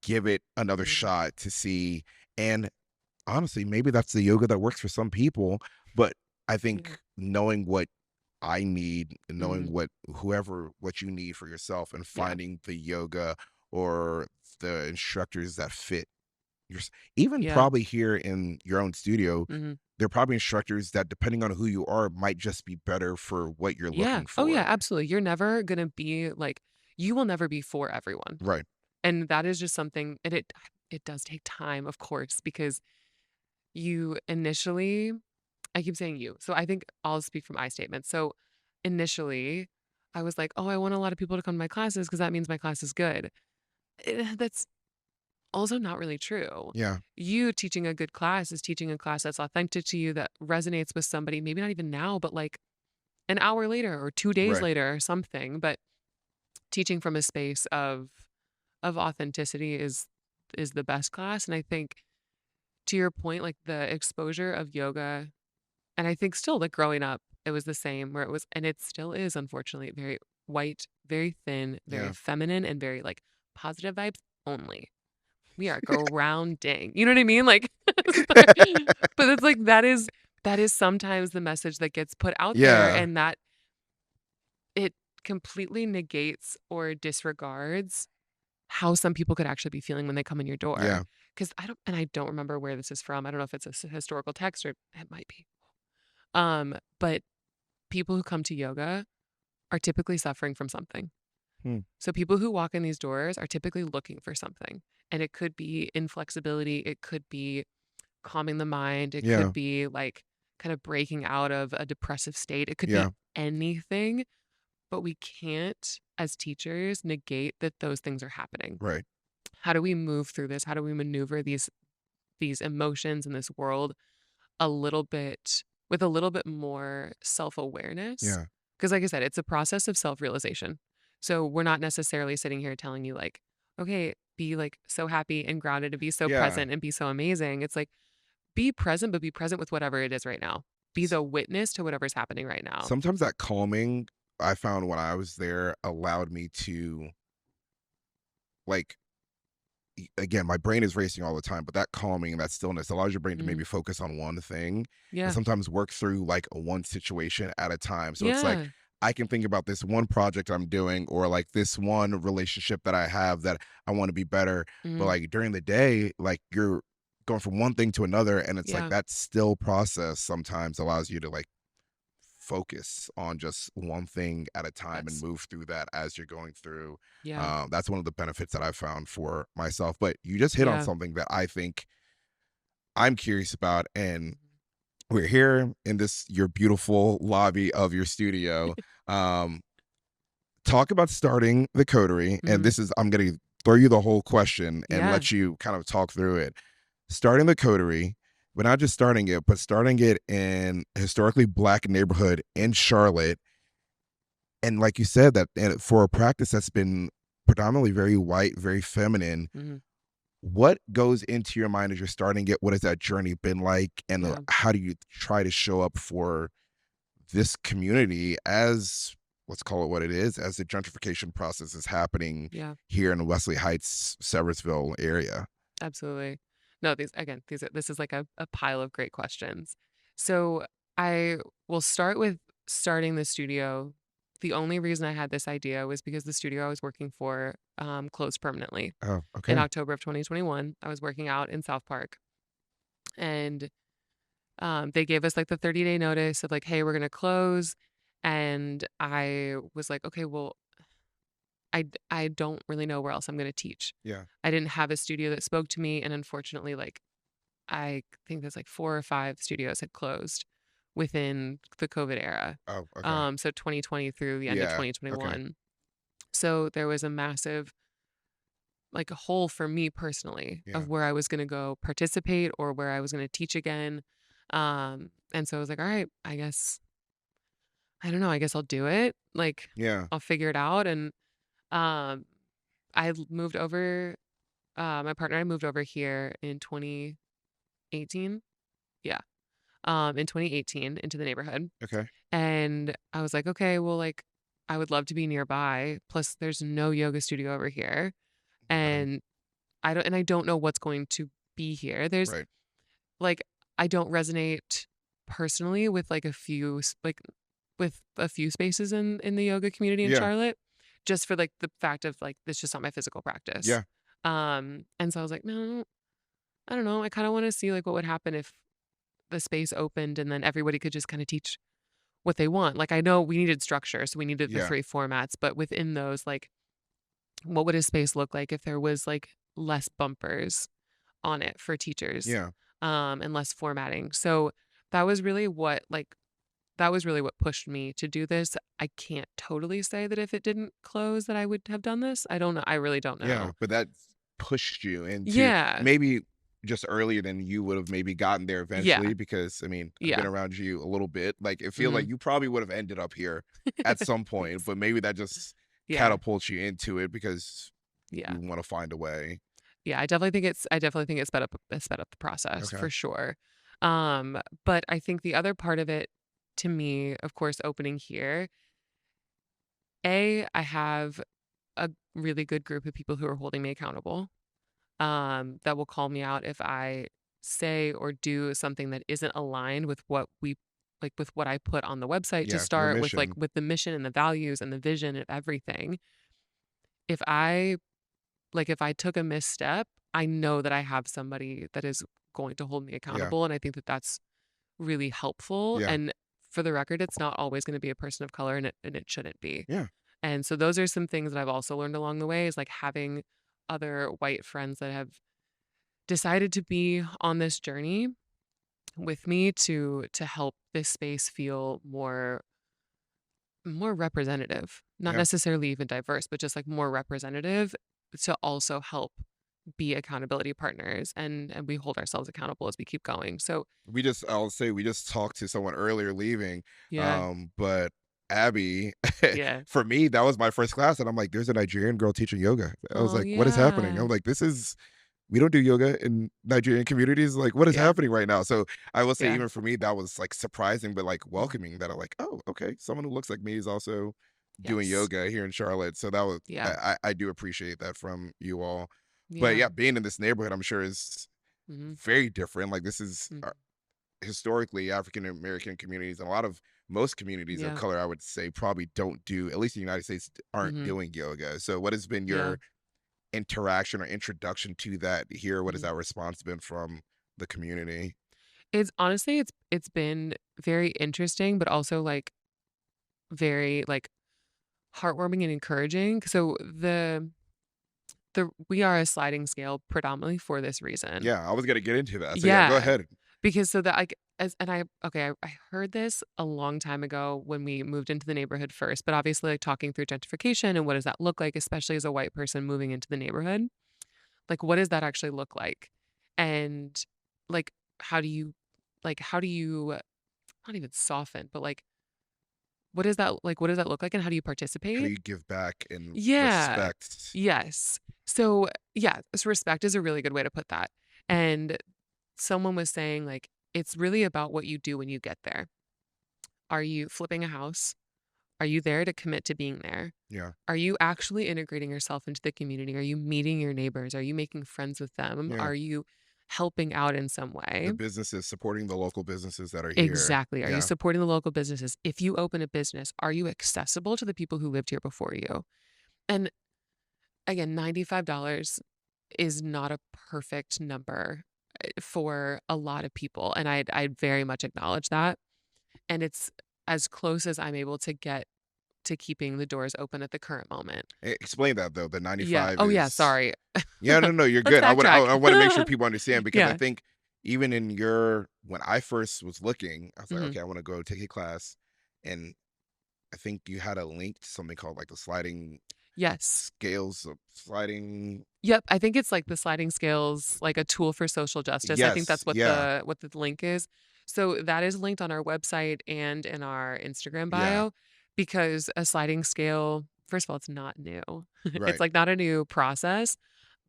Give it another Hmm. shot to see. And honestly, maybe that's the yoga that works for some people. But I Yeah. think knowing what I need, knowing Hmm. what you need for yourself, and Yeah. finding the yoga or the instructors that fit your, even Yeah. probably here in your own studio, Hmm. there are probably instructors that, depending on who you are, might just be better for what you're Yeah. looking Oh, yeah, for. absolutely. You're never going to be like, you will never be for everyone. Right. And that is just something, and it does take time, of course, because you initially, I keep saying you. So I think I'll speak from my statement. So initially, I was like, oh, I want a lot of people to come to my classes because that means my class is good. That's also not really true. Yeah. You teaching a good class is teaching a class that's authentic to you, that resonates with somebody, maybe not even now, but like an hour later or 2 days Right. later or something. But teaching from a space of authenticity is the best class. And I think, to your point, like the exposure of yoga, and I think still, like growing up, it was the same, where it was, and it still is, unfortunately, very white, very thin, very Yeah. feminine, and very like positive vibes only. We are grounding. You know what I mean? Like, but it's like that is sometimes the message that gets put out there, Yeah. and that it completely negates or disregards how some people could actually be feeling when they come in your door. Yeah. Because I don't remember where this is from. I don't know if it's a historical text, or it might be. But people who come to yoga are typically suffering from something. Hmm. So people who walk in these doors are typically looking for something. And it could be inflexibility, it could be calming the mind, it Yeah. could be like kind of breaking out of a depressive state. It could be Yeah. anything, but we can't, as teachers, negate that those things are happening. Right. How do we move through this? How do we maneuver these emotions in this world a little bit with a little bit more self-awareness? Yeah. Because like I said, it's a process of self-realization. So we're not necessarily sitting here telling you like, okay, be like so happy and grounded and be so Yeah. present and be so amazing. It's like, be present, but be present with whatever it is right now. Be S- the witness to whatever's happening right now. Sometimes that calming I found when I was there allowed me to, like, again, my brain is racing all the time, but that calming and that stillness allows your brain to Mhm. maybe focus on one thing and Yeah. sometimes work through like a one situation at a time. So it's like Yeah. I can think about this one project I'm doing or like this one relationship that I have that I want to be better. But Mhm. like during the day, like you're going from one thing to another. And it's like Yeah. that still process sometimes allows you to like focus on just one thing at a time and That's move through that as you're going through. yeah. That's one of the benefits that I've found for myself. But you just hit on Yeah. something that I think I'm curious about, and Mhm. we're here in this your beautiful lobby of your studio. Um, Talk about starting the coterie, and Mhm. this is I'm going to throw you the whole question and Yeah. let you kind of talk through it. Starting the coterie, but not just starting it, but starting it in a historically black neighborhood in Charlotte. And like you said, that and for a practice that's been predominantly very white, very feminine, Mhm. what goes into your mind as you're starting it? What has that journey been like? And Yeah. how do you try to show up for this community as, let's call it what it is, as the gentrification process is happening Yeah. here in Wesley Heights, Seversville area? Absolutely. No, this is like a pile of great questions. So I will start with starting the studio. The only reason I had this idea was because the studio I was working for closed permanently Oh, in okay. October of 2021. I was working out in South Park, and they gave us like the 30-day notice of like, hey, we're gonna close. And I was like, okay, well, I don't really know where else I'm gonna teach. Yeah. I didn't have a studio that spoke to me, and unfortunately, like I think there's like 4 or 5 studios had closed within the COVID era. Oh, okay. So 2020 through the end of Yeah. Okay. 2021. So there was a massive like a hole for me personally Yeah. of where I was going to go participate or where I was going to teach again. And so I was like, all right, I guess I don't know, I guess I'll do it. Like Yeah. I'll figure it out. And um moved over my partner and I moved over here in 2018. Yeah. In 2018 into the neighborhood. Okay. And I was like, okay, well, like, I would love to be nearby. Plus, there's no yoga studio over here. Right. And I don't know what's going to be here. There's Right. like, I don't resonate personally with like with a few spaces in the yoga community in Yeah. Charlotte, just for like the fact of like, it's just not my physical practice. Yeah. And so I was like, no, I don't know. I kind of want to see like what would happen if the space opened and then everybody could just kind of teach what they want. Like I know we needed structure, so we needed the Yeah. 3 formats, but within those, like what would a space look like if there was like less bumpers on it for teachers, Yeah. and less formatting. So that was really what pushed me to do this. I can't totally say that if it didn't close that I would have done this. I don't know. I really don't Yeah. know. But that pushed you into Yeah. maybe just earlier than you would have maybe gotten there Yeah. eventually? Because I mean, I've been Yeah. around you a little bit. Like it feels like Mhm. you probably would have ended up here at some point, Thanks. but maybe that just Yeah. catapults you into it because Yeah. you want to find a way. Yeah, I definitely think it sped up the process Okay. for sure. But I think the other part of it to me, of course, opening here, I have a really good group of people who are holding me accountable, that will call me out if I say or do something that isn't aligned with what we like with what I put on the website to Yeah, your start with, like mission. with the mission and the values and the vision and everything. If I if I took a misstep, I know that I have somebody that is going to hold me Yeah. accountable, and I think that that's really helpful, Yeah. and for the record, it's not always gonna be a person of color, and it shouldn't be. Yeah. And so those are some things that I've also learned along the way is, like, having other white friends that have decided to be on this journey with me to help this space feel more representative, not Yeah. necessarily even diverse, but just, like, more representative to also help be accountability partners, and we hold ourselves accountable as we keep going. So, I'll say we just talked to someone earlier leaving, yeah. but Abby, Yeah. for me, that was my first class, and I'm like, there's a Nigerian girl teaching yoga. I was Oh, like, what is happening? yeah. I'm like, we don't do yoga in Nigerian communities. Like, what is Yeah. happening right now? So I will say, Yeah. even for me, that was like surprising, but like Mhm. welcoming that I'm like, oh, okay, someone who looks like me is also doing Yes. yoga here in Charlotte. So that was, Yeah. I do appreciate that from you all. But Yeah. yeah, being in this neighborhood, I'm sure is Mhm. very different. Like this is Mhm. historically African American communities and a lot of most communities of Yeah. color, I would say, probably don't do, at least in the United States, aren't Mhm. doing yoga. So what has been Yeah. your interaction or introduction to that here? What has Mhm. that response been from the community? It's honestly, it's been very interesting, but also, like, very, like, heartwarming and encouraging. So the we are a sliding scale predominantly for this reason. Yeah, I was gonna get into that. So yeah, go Yeah. ahead. Because so that like as and I okay, I heard this a long time ago when we moved into the neighborhood first, but obviously like talking through gentrification and what does that look like, especially as a white person moving into the neighborhood? Like what does that actually look like? And like how do you how do you not even soften, but what does that look like and how do you How do participate? you give back and Yeah. respect? Yes. So yeah, so respect is a really good way to put that. And someone was saying like it's really about what you do when you get there. Are you flipping a house? Are you there to commit to being there? Yeah, Are you actually integrating yourself into the community? Are you meeting your neighbors? Are you making friends with them? yeah. Are you helping out in some The way? businesses, supporting the local businesses that are here. Exactly. Are you Yeah, supporting the local businesses? If you open a business, are you accessible to the people who lived here before you? And again, $95 is not a perfect number for a lot of people. And I very much acknowledge that. And it's as close as I'm able to get to keeping the doors open at the current moment. Explain that though. The Yeah. 95 Oh, yeah. is, Sorry. yeah, no, no, you're Let's good. backtrack. I want to make sure people understand because I Yeah. think even in your, when I first was looking, I was like, Hmm. okay, I want to go take a class, and I think you had a link to something called like the sliding Yes. scales of sliding. Yep. I think it's like the sliding scales, like a tool for social justice. I think Yes, that's yeah, what the link is. So that is linked on our website and in our Instagram yeah, bio because a sliding scale, first of all, it's not new. It's right, like not a new process.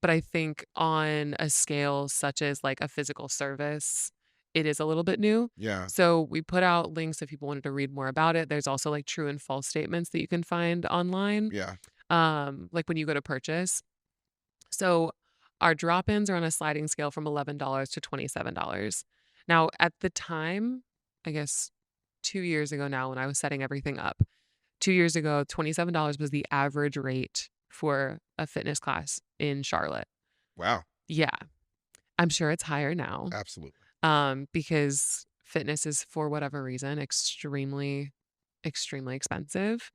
But I think on a scale such as like a physical service, it is a little bit new. yeah, So we put out links if people wanted to read more about it. There's also like true and false statements that you can find online, yeah. like when you go to purchase. So our drop-ins are on a sliding scale from $11 to $27. Now, at the time, I guess 2 years ago now, when I was setting everything up, 2 years ago, $27 was the average rate for a fitness class in Charlotte. Wow, Yeah. I'm sure it's higher now, absolutely. because fitness is, for whatever reason, extremely, extremely expensive.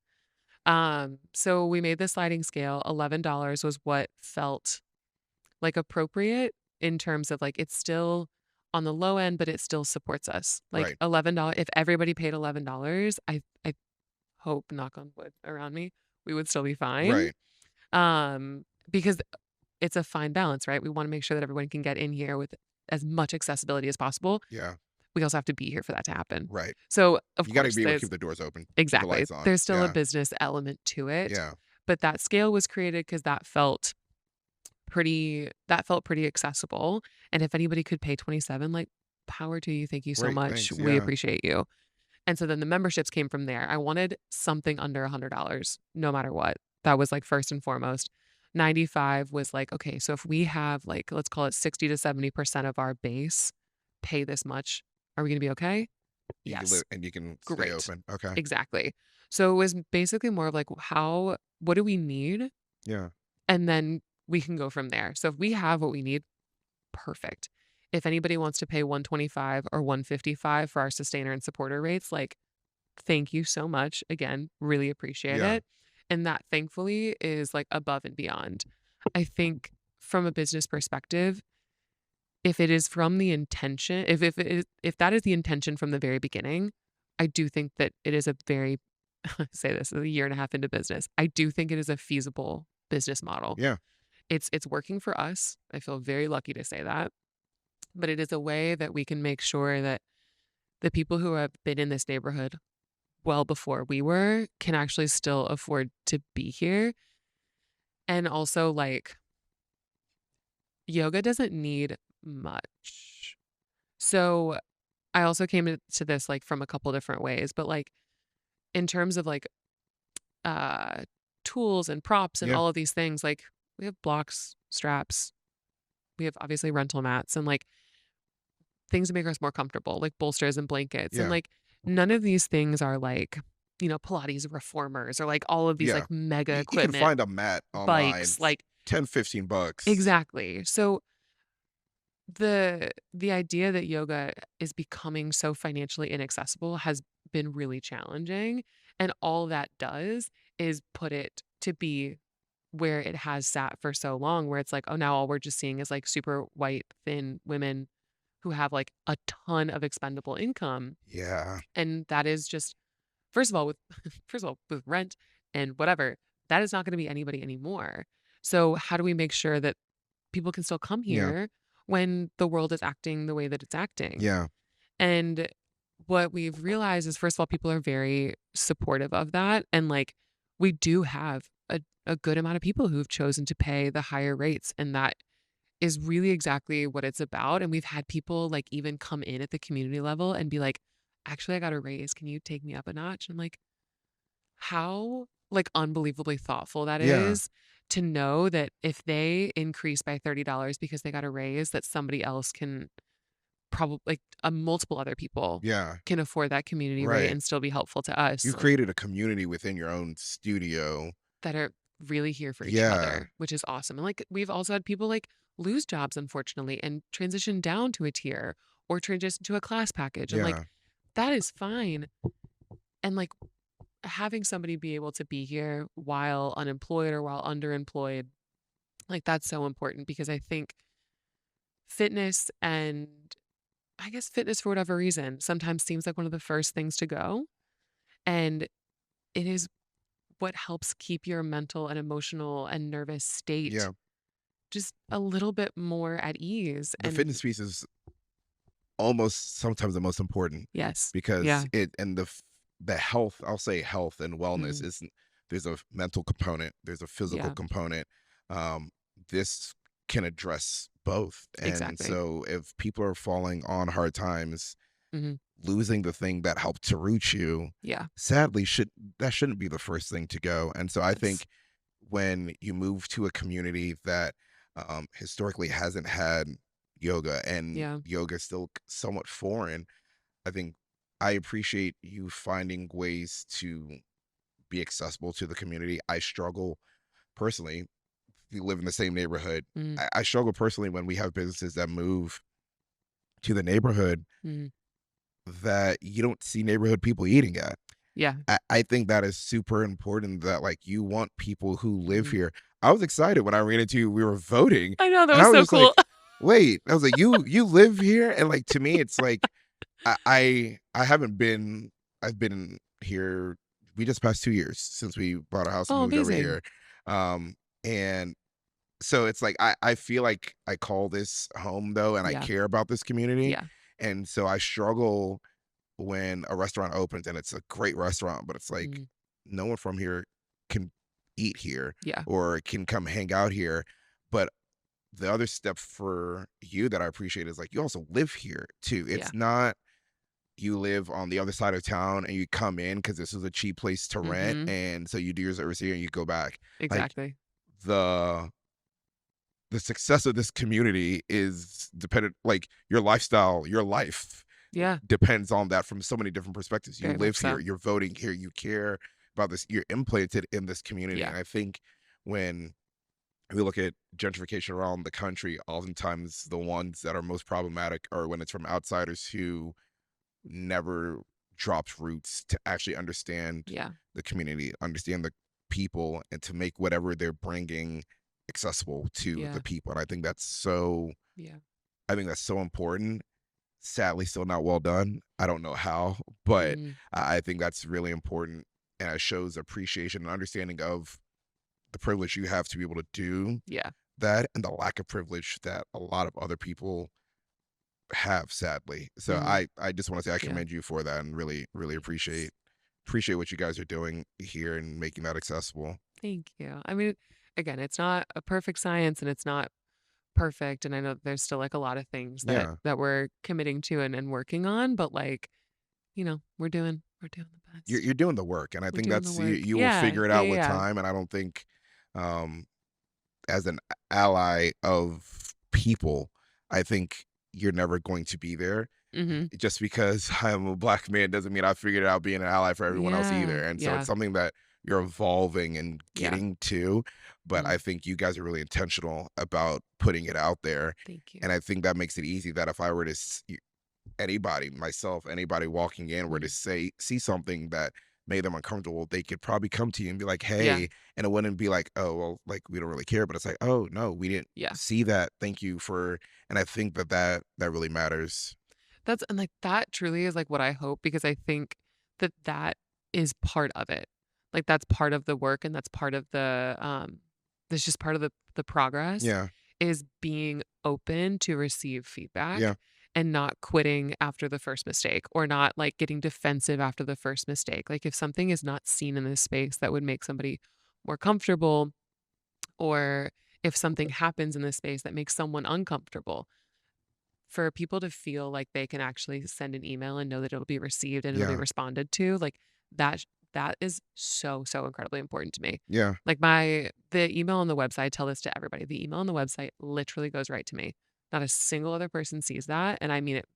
So we made the sliding scale. $11 was what felt like appropriate in terms of like it's still on the low end, but it still supports us. Like Right, $11, if everybody paid $11, I hope, knock on wood around me, we would still be fine. right. Because it's a fine balance, right? We want to make sure that everyone can get in here with as much accessibility as possible. Yeah. We also have to be here for that to happen. Right. So, of You got to course, be able to there's keep the doors open, keep the exactly. lights on. There's still a Yeah. business element to it, Yeah. but that scale was created because that felt pretty accessible. And if anybody could pay 27, like, power to you. Thank you so Great. much. Thanks. We Yeah. appreciate you. And so then the memberships came from there. I wanted something under $100 no matter what. That was like first and foremost. 95 was like, okay, so if we have like, let's call it 60 to 70% of our base pay this much, are we going to be okay? You can Yes. live and you can stay Great. open. Okay. Exactly. So it was basically more of like, what do we need? Yeah. And then we can go from there. So if we have what we need, perfect. If anybody wants to pay 125 or 155 for our sustainer and supporter rates, like, thank you so much. Again, really appreciate Yeah. it. And that thankfully is like above and beyond. I think from a business perspective, if it is from the intention, if that is the intention from the very beginning, I do think that it is a very say this is a year and a half into business. I do think it is a feasible business model. Yeah. It's working for us. I feel very lucky to say that. But it is a way that we can make sure that the people who have been in this neighborhood well before we were can actually still afford to be here. And also, like, yoga doesn't need much. So I also came to this like from a couple different ways, but like in terms of like uh tools and props and Yeah. all of these things, like we have blocks, straps, we have obviously rental mats and like things to make us more comfortable, like bolsters and blankets. And Yeah. like none of these things are like, Pilates reformers or like all of these Yeah. like mega You can equipment find a mat online, bikes. Like 10, $15. exactly. So the idea that yoga is becoming so financially inaccessible has been really challenging. And all that does is put it to be where it has sat for so long, where it's like, oh, now all we're just seeing is like super white, thin women who have like a ton of expendable income. Yeah. And that is just, first of all, with first of all, with rent and whatever, that is not going to be anybody anymore. So how do we make sure that people can still come Yeah. here when the world is acting the way that it's acting? Yeah. And what we've realized is, first of all, people are very supportive of that. And like, we do have a good amount of people who've chosen to pay the higher rates. And that is really exactly what it's about. And we've had people like even come in at the community level and be like, actually, I got a raise. Can you take me up a notch? And I'm like, how like unbelievably thoughtful that Yeah. is to know that if they increase by $30 because they got a raise, that somebody else can probably like multiple other people Yeah. can afford that community rate Right. and still be helpful to us You created a community within your own studio. that are really here for each Yeah. other, which is awesome. And like we've also had people like lose jobs, unfortunately, and transition down to a tier or transition to a class package. And like Yeah. that is fine. And like having somebody be able to be here while unemployed or while underemployed, like that's so important because I think fitness and I guess fitness for whatever reason sometimes seems like one of the first things to go. And it is what helps keep your mental and emotional and nervous state Yeah. just a little bit more at ease. The And fitness piece is almost sometimes the most important yes, because yeah, it and the health, I'll say health and wellness mm, is there's a mental component, there's a physical yeah, component. Um, this can address both. And exactly. so if people are falling on hard times, Hmm. losing the thing that helped to root you, Yeah, sadly shouldn't be the first thing to go. And so I yes, think when you move to a community that historically hasn't had yoga and yeah, yoga is still somewhat foreign, I think I appreciate you finding ways to be accessible to the community. I struggle personally. We live in the same neighborhood. mm, I struggle personally when we have businesses that move to the neighborhood mm, that you don't see neighborhood people eating at. yeah. I think that is super important that like you want people who live Hmm. here. I was excited when I ran into you, we were voting, I know that and I was was so just like, cool. wait, I was like, you live here? And like to me, it's like I haven't been I've been here, we just passed 2 years since we bought a house and Oh, moved over amazing. here. And so it's like I feel like I call this home though, and I Yeah. care about this community, Yeah. and so I struggle when a restaurant opens and it's a great restaurant, but it's like Mm. no one from here can eat here Yeah. or can come hang out here. But the other step for you that I appreciate is like you also live here too. Yeah. It's not you live on the other side of town and you come in because this is a cheap place to rent, Mhm. and so you do your service here and you go back. Like Exactly. the the success of this community is dependent, like your lifestyle, your life Yeah. depends on that from so many different perspectives. You Very much live here, so. you're voting here, you care about this, you're implanted in this community. Yeah. And I think when we look at gentrification around the country, oftentimes the ones that are most problematic are when it's from outsiders who never dropped roots to actually understand Yeah. the community, understand the people, and to make whatever they're bringing accessible to Yeah. the people. And I think that's so, Yeah. I think that's so important. Sadly, still not well done. I don't know how, but Mm. I think that's really important, and it shows appreciation and understanding of the privilege you have to be able to do Yeah. that, and the lack of privilege that a lot of other people have, sadly. So Mhm. I just want to say I Yeah. commend you for that, and really appreciate what you guys are doing here and making that accessible. Thank you. I mean, again, it's not a perfect science and it's not perfect, and I know there's still, like, a lot of things that Yeah. we're committing to and working on, but, like, we're doing the You're best. you're doing the work, and I We're think doing the that's work. you will Yeah. figure it Yeah, out yeah, with yeah. time, and I don't think, um, as an ally of people, I think you're never going to be there. Mhm. Just because I'm a black man doesn't mean I figured out being an ally for everyone else either. Yeah. And so it's Yeah. something that you're evolving and Yeah. getting to. But I Mm. think you guys are really intentional about putting it out there. Thank you. And I think that makes it easy that if I were to anybody, myself, anybody walking in were to Mm. see something that made them uncomfortable, they could probably come to you and be like, Yeah. hey, and it wouldn't be like, oh, well, like we don't really care, but it's like, oh no, we didn't Yeah. see that. Thank you for, and I think that really matters. That's and, like, that truly is, like, what I hope because I think that that is part of it. Like, that's part of the work and that's part of that's just part of the progress Yeah. is being open to receive Yeah. feedback and not quitting after the first mistake or not, like, getting defensive after the first mistake. Like, if something is not seen in this space that would make somebody more comfortable or if something happens in this space that makes someone uncomfortable, for people to feel like they can actually send an email and know that it'll be received and it'll be Yeah. responded to, like, that is so, so incredibly important to me. Yeah. Like, the email on the website, I tell this to everybody, the email on the website literally goes right to me. Not a single other person sees that, and I mean it.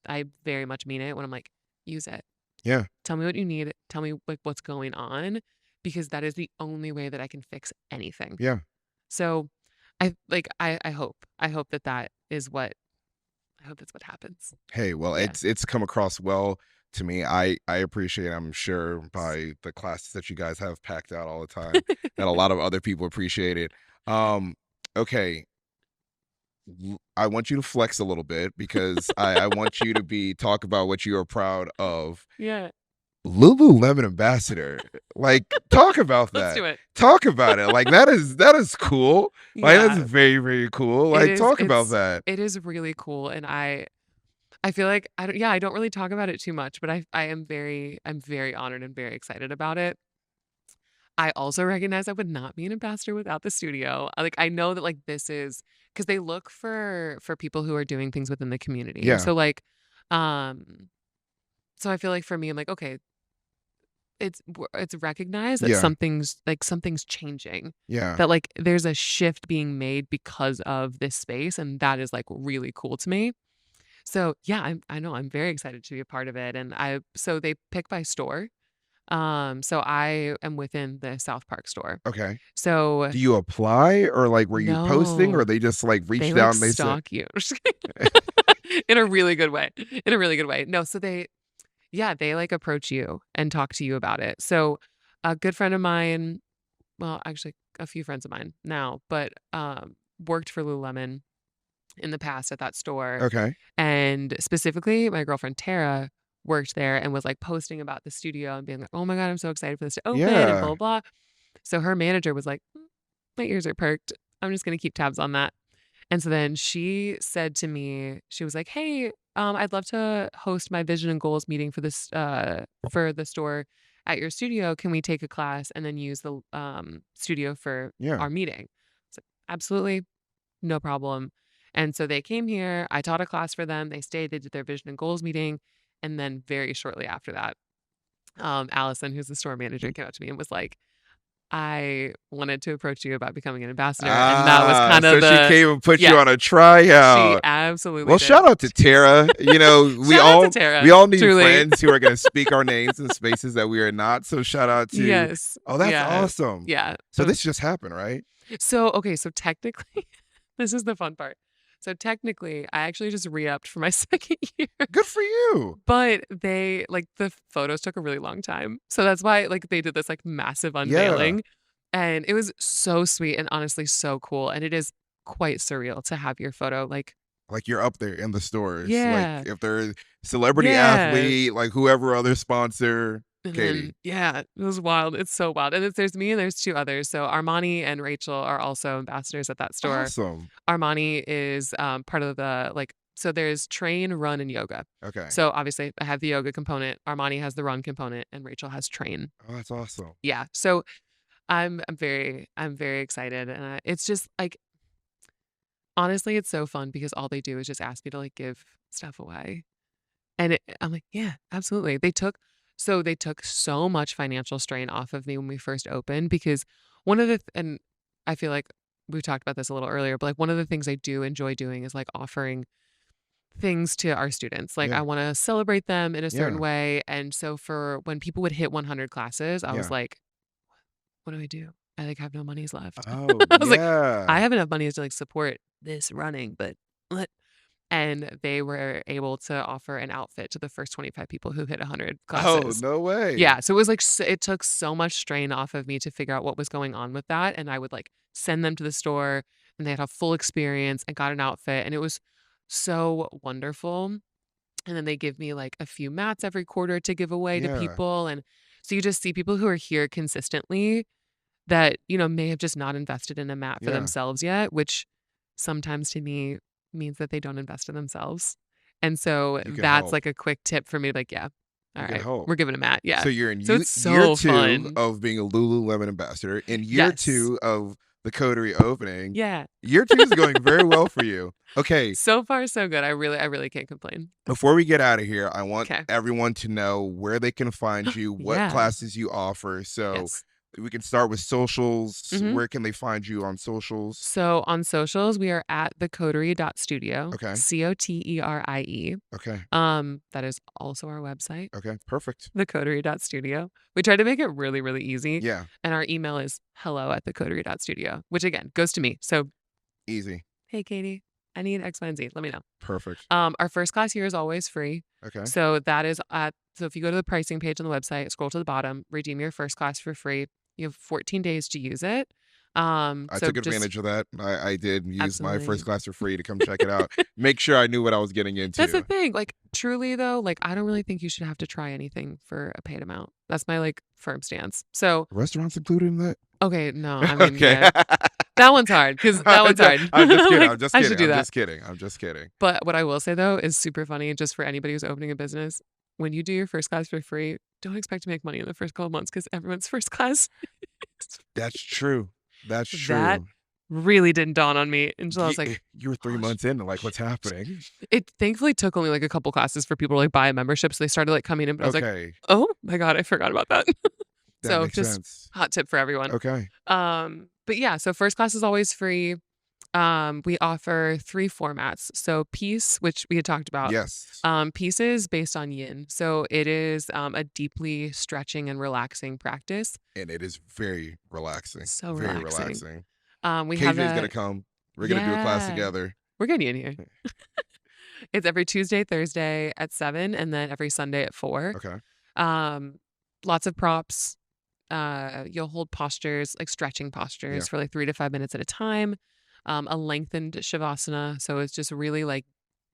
I very much mean it when I'm like, "Use it. Yeah. Tell me what you need. Tell me, like, what's going on," because that is the only way that I can fix anything. Yeah. So, I hope that that is what I hope that's what happens. Hey, well, Yeah. it's come across well to me. I appreciate, I'm sure by the classes that you guys have packed out all the time, that a lot of other people appreciate it. Okay, I want you to flex a little bit because I want you to be talk about what you are proud of. Yeah. Lululemon ambassador. Like, talk about Let's that. do it. Talk about it. Like that is cool. Like that's Yeah. very, very cool. It Like, is talk about it's that. it is really cool, and I feel like I don't really talk about it too much, but I'm very honored and very excited about it. I also recognize I would not be an ambassador without the studio. Like, I know that, like, this is because they look for people who are doing things within the community, and Yeah. so, like, um so I feel like for me, I'm like, "Okay, it's recognized that Yeah. something's changing, Yeah. that, like, there's a shift being made because of this space, and that is, like, really cool to me. So, yeah, I know, I'm very excited to be a part of it, and so they pick by store. So I am within the South Park store. Okay. So Do you apply, or like were you posting, or no, they just like they, reached like, out and they said, stalk you. In a really good way, in a really good way. No, so yeah, they, like, approach you and talk to you about it. So, a good friend of mine, well, actually, a few friends of mine now, but, worked for Lululemon in the past at that store, okay. and specifically, my girlfriend Tara worked there and was, like, posting about the studio and being like, "Oh my god, I'm so excited for this to open," and Yeah. blah, blah, blah. So her manager was like, "Mm, my ears are perked. I'm just going to keep tabs on that. And so then she said to me, she was like, hey, I'd love to host my vision and goals meeting for the store at your studio. Can we take a class and then use the studio for Yeah. our meeting? So absolutely, no problem. And so they came here. I taught a class for them. They stayed. They did their vision and goals meeting, and then very shortly after that, Allison, who's the store manager, came up to me and was like, I wanted to approach you about becoming an ambassador. And that was kind So of she came and put you yeah, on a she tryout. absolutely Well, did. shout out to Tara. You know, we Shout out all to Tara, we all need truly. friends who are going to speak our names in spaces that we are not. So shout out to Yes. Oh, that's Yeah. awesome. Yeah. So this just happened, right? So technically, this is the fun part. So technically, I actually just re-upped for my second year. Good for you. But they the photos took a really long time. So that's why they did this massive unveiling. And it was so sweet and honestly so cool. And it is quite surreal to have your photo Like you're up there in the stores. Yeah. Like if they're celebrity Yeah. athlete, like whoever other sponsor. And Caiti. then, yeah, it was wild. It's so wild. And there's me and there's two others. So Armani and Rachel are also ambassadors at that store. Awesome. Armani is part of the so there's train, run, and yoga. Okay. So obviously I have the yoga component. Armani has the run component, and Rachel has train. Oh, that's awesome. Yeah. So I'm very excited, and it's just honestly, it's so fun because all they do is just ask me to give stuff away, and I'm like, yeah, absolutely. They took so much financial strain off of me when we first opened because one of the and I feel like we talked about this a little earlier, but one of the things I do enjoy doing is offering things to our students. I Yeah. want to celebrate them in a certain Yeah. way, and so for when people would hit 100 classes, I was Yeah. like, what do I do? I have no monies left. Oh, I was like, yeah. I have enough money to support this running, but what? And they were able to offer an outfit to the first 25 people who hit 100 Oh, classes. no way. Yeah. So it was it took so much strain off of me to figure out what was going on with that. And I would send them to the store and they had a full experience and got an outfit. And it was so wonderful. And then they give me a few mats every quarter to give away to Yeah. people. And so you just see people who are here consistently that, may have just not invested in a mat for Yeah. themselves yet, which sometimes to me means that they don't invest in themselves. And so You can that's help. a quick tip for me yeah, all You can right, help. we're giving a mat. Yeah. So you're in So it's so year 2 fun. of being a Lululemon ambassador. In year Yes. 2 of the Coterie opening. Yeah. Year 2 is going very well for you. Okay. So far, so good. I really can't complain. Before we get out of here, I want Okay. everyone to know where they can find you, what Yeah. classes you offer. So Yes. we can start with socials. Mhm. Where can they find you on socials? So on socials, we are at thecoterie.studio. Okay. COTERIE. Okay. That is also our website. Okay. Perfect. Thecoterie.studio. We try to make it really, really easy. Yeah. And our email is hello@thecoterie.studio, which again goes to me. So Easy. hey, Caiti, I need X, Y, and Z. Let me know. Perfect. Our first class here is always free. Okay. So that is so if you go to the pricing page on the website, scroll to the bottom, redeem your first class for free. You have 14 days to use it. I took advantage of that. I did use Absolutely. my first class for free to come check it out. Make sure I knew what I was getting into. That's the thing. Truly though, I don't really think you should have to try anything for a paid amount. That's my firm stance. So Restaurants included in that? okay, no, I mean, Okay. yeah. That one's hard because that one's hard. I'm just kidding. Like, I'm just I kidding. should do I'm that. just kidding. I'm just kidding. But what I will say though is super funny just for anybody who's opening a business. When you do your first class for free, don't expect to make money in the first couple of months because everyone's first class. That's true. That's true. That really didn't dawn on me until I was like, you were 3 months in, and what's happening? it thankfully took only a couple classes for people to buy a membership. So they started coming in, but I was like, Okay. oh my God, I forgot about that. That So makes just sense. hot tip for everyone. Okay. But yeah, so first class is always free. We offer 3 formats. So piece, which we had talked about. Yes. Piece is based on yin. So it is a deeply stretching and relaxing practice. And it is very relaxing. So very relaxing. relaxing. We have KJ's gonna come. We're gonna do a class Yeah. together. We're getting in here. It's every Tuesday, Thursday at 7, and then every Sunday at 4. Okay. Lots of props. You'll hold postures, stretching postures for 3 to 5 minutes at a time. A lengthened shavasana. So it's just really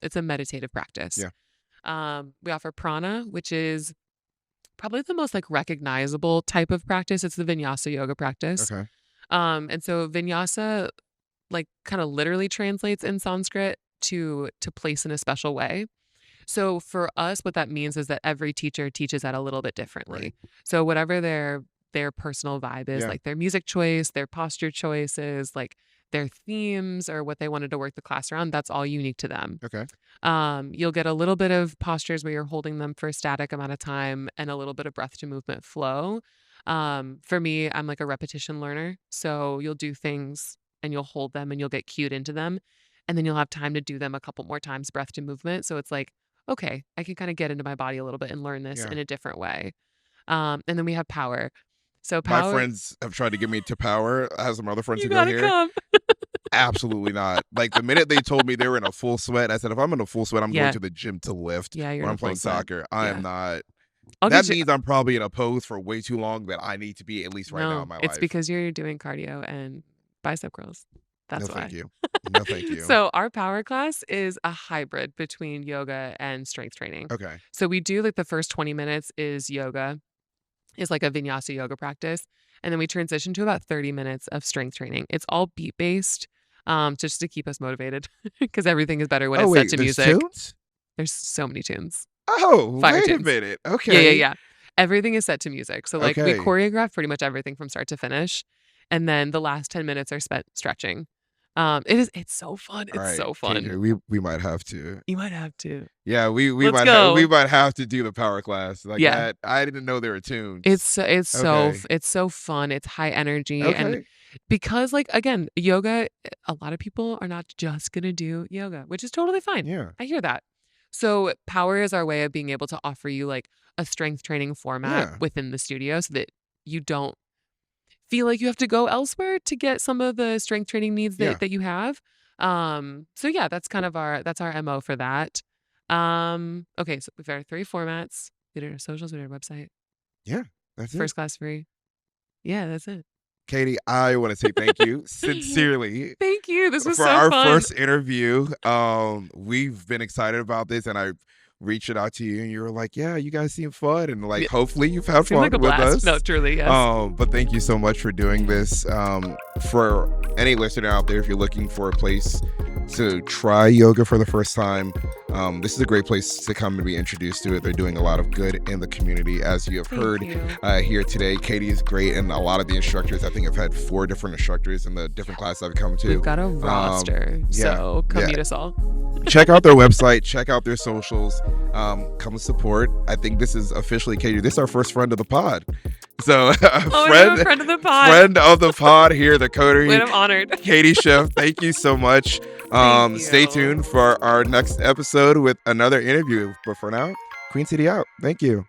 it's a meditative practice. Yeah. We offer prana, which is probably the most recognizable type of practice. It's the vinyasa yoga practice. Okay. And so vinyasa, like kind of literally translates in Sanskrit to place in a special way. So for us, what that means is that every teacher teaches that a little bit differently. Right. So whatever their personal vibe is, Yeah. like their music choice, their posture choices, like their themes or what they wanted to work the class around, that's all unique to them. Okay. You'll get a little bit of postures where you're holding them for a static amount of time and a little bit of breath to movement flow. For me, I'm like a repetition learner. So you'll do things and you'll hold them and you'll get cued into them. And then you'll have time to do them a couple more times, breath to movement. So it's like, okay, I can kind of get into my body a little bit and learn this Yeah. in a different way. And then we have power. So My power, friends have tried to get me to power. I have some other friends you who go gotta here. come. Absolutely not. Like the minute they told me they were in a full sweat, I said, if I'm in a full sweat, I'm Yeah. going to the gym to lift. Yeah, you're When in I'm a full playing sweat. soccer, I am Yeah. not. I'll That get you. means I'm probably in a pose for way too long that I need to be at least right now in my It's life. because you're doing cardio and bicep curls. That's No, why. thank you. No, thank you. So our power class is a hybrid between yoga and strength training. Okay. So we do like the first 20 minutes is yoga, is like a vinyasa yoga practice. And then we transition to about 30 minutes of strength training. It's all beat based, just to keep us motivated because everything is better when it's set to there's music. tunes? There's so many tunes. Oh, Fire wait a tunes. minute. Yeah, Okay. yeah. Everything is set to music. So like we Okay. choreograph pretty much everything from start to finish. And then the last 10 minutes are spent stretching. It's so fun. All It's right, so fun. KJ, we might have to. You might have to. Yeah, we Let's might go. we might have to do the power class like Yeah. that. I didn't know there were tunes. It's Okay. so fun. It's high energy. And Okay. because like again, yoga, a lot of people are not just gonna do yoga, which is totally fine. Yeah. I hear that. So power is our way of being able to offer you like a strength training format Yeah. within the studio so that you don't feel like you have to go elsewhere to get some of the strength training needs Yeah. that you have. So yeah, that's kind of our MO for that. Okay, so we've got our 3 formats. We did our socials, we did our website. Yeah. That's it. First class free. Yeah, that's it. Katie, I want to say thank you sincerely Thank you. This was for so our fun. first interview. We've been excited about this, and I reached it out to you, and you were like, "Yeah, you guys seem fun, and like, Yeah. hopefully, you've had Seemed fun like a with blast. us." No, truly, yes. But thank you so much for doing this. For any listener out there, if you're looking for a place to try yoga for the first time, this is a great place to come and be introduced to it. They're doing a lot of good in the community, as you have Thank heard you. here today. Katie is great, and a lot of the instructors, I think I've had 4 different instructors in the different classes I've come to. We've got a roster. So come meet us all. Check out their website, check out their socials, come support. I think this is officially, Katie, this is our first friend of the pod. So Friend of the pod. friend of the pod here, the Coterie. Wait, I'm honored. Caiti Sheff, thank you so much. Thank Stay you. tuned for our next episode with another interview. But for now, Queen City out. Thank you.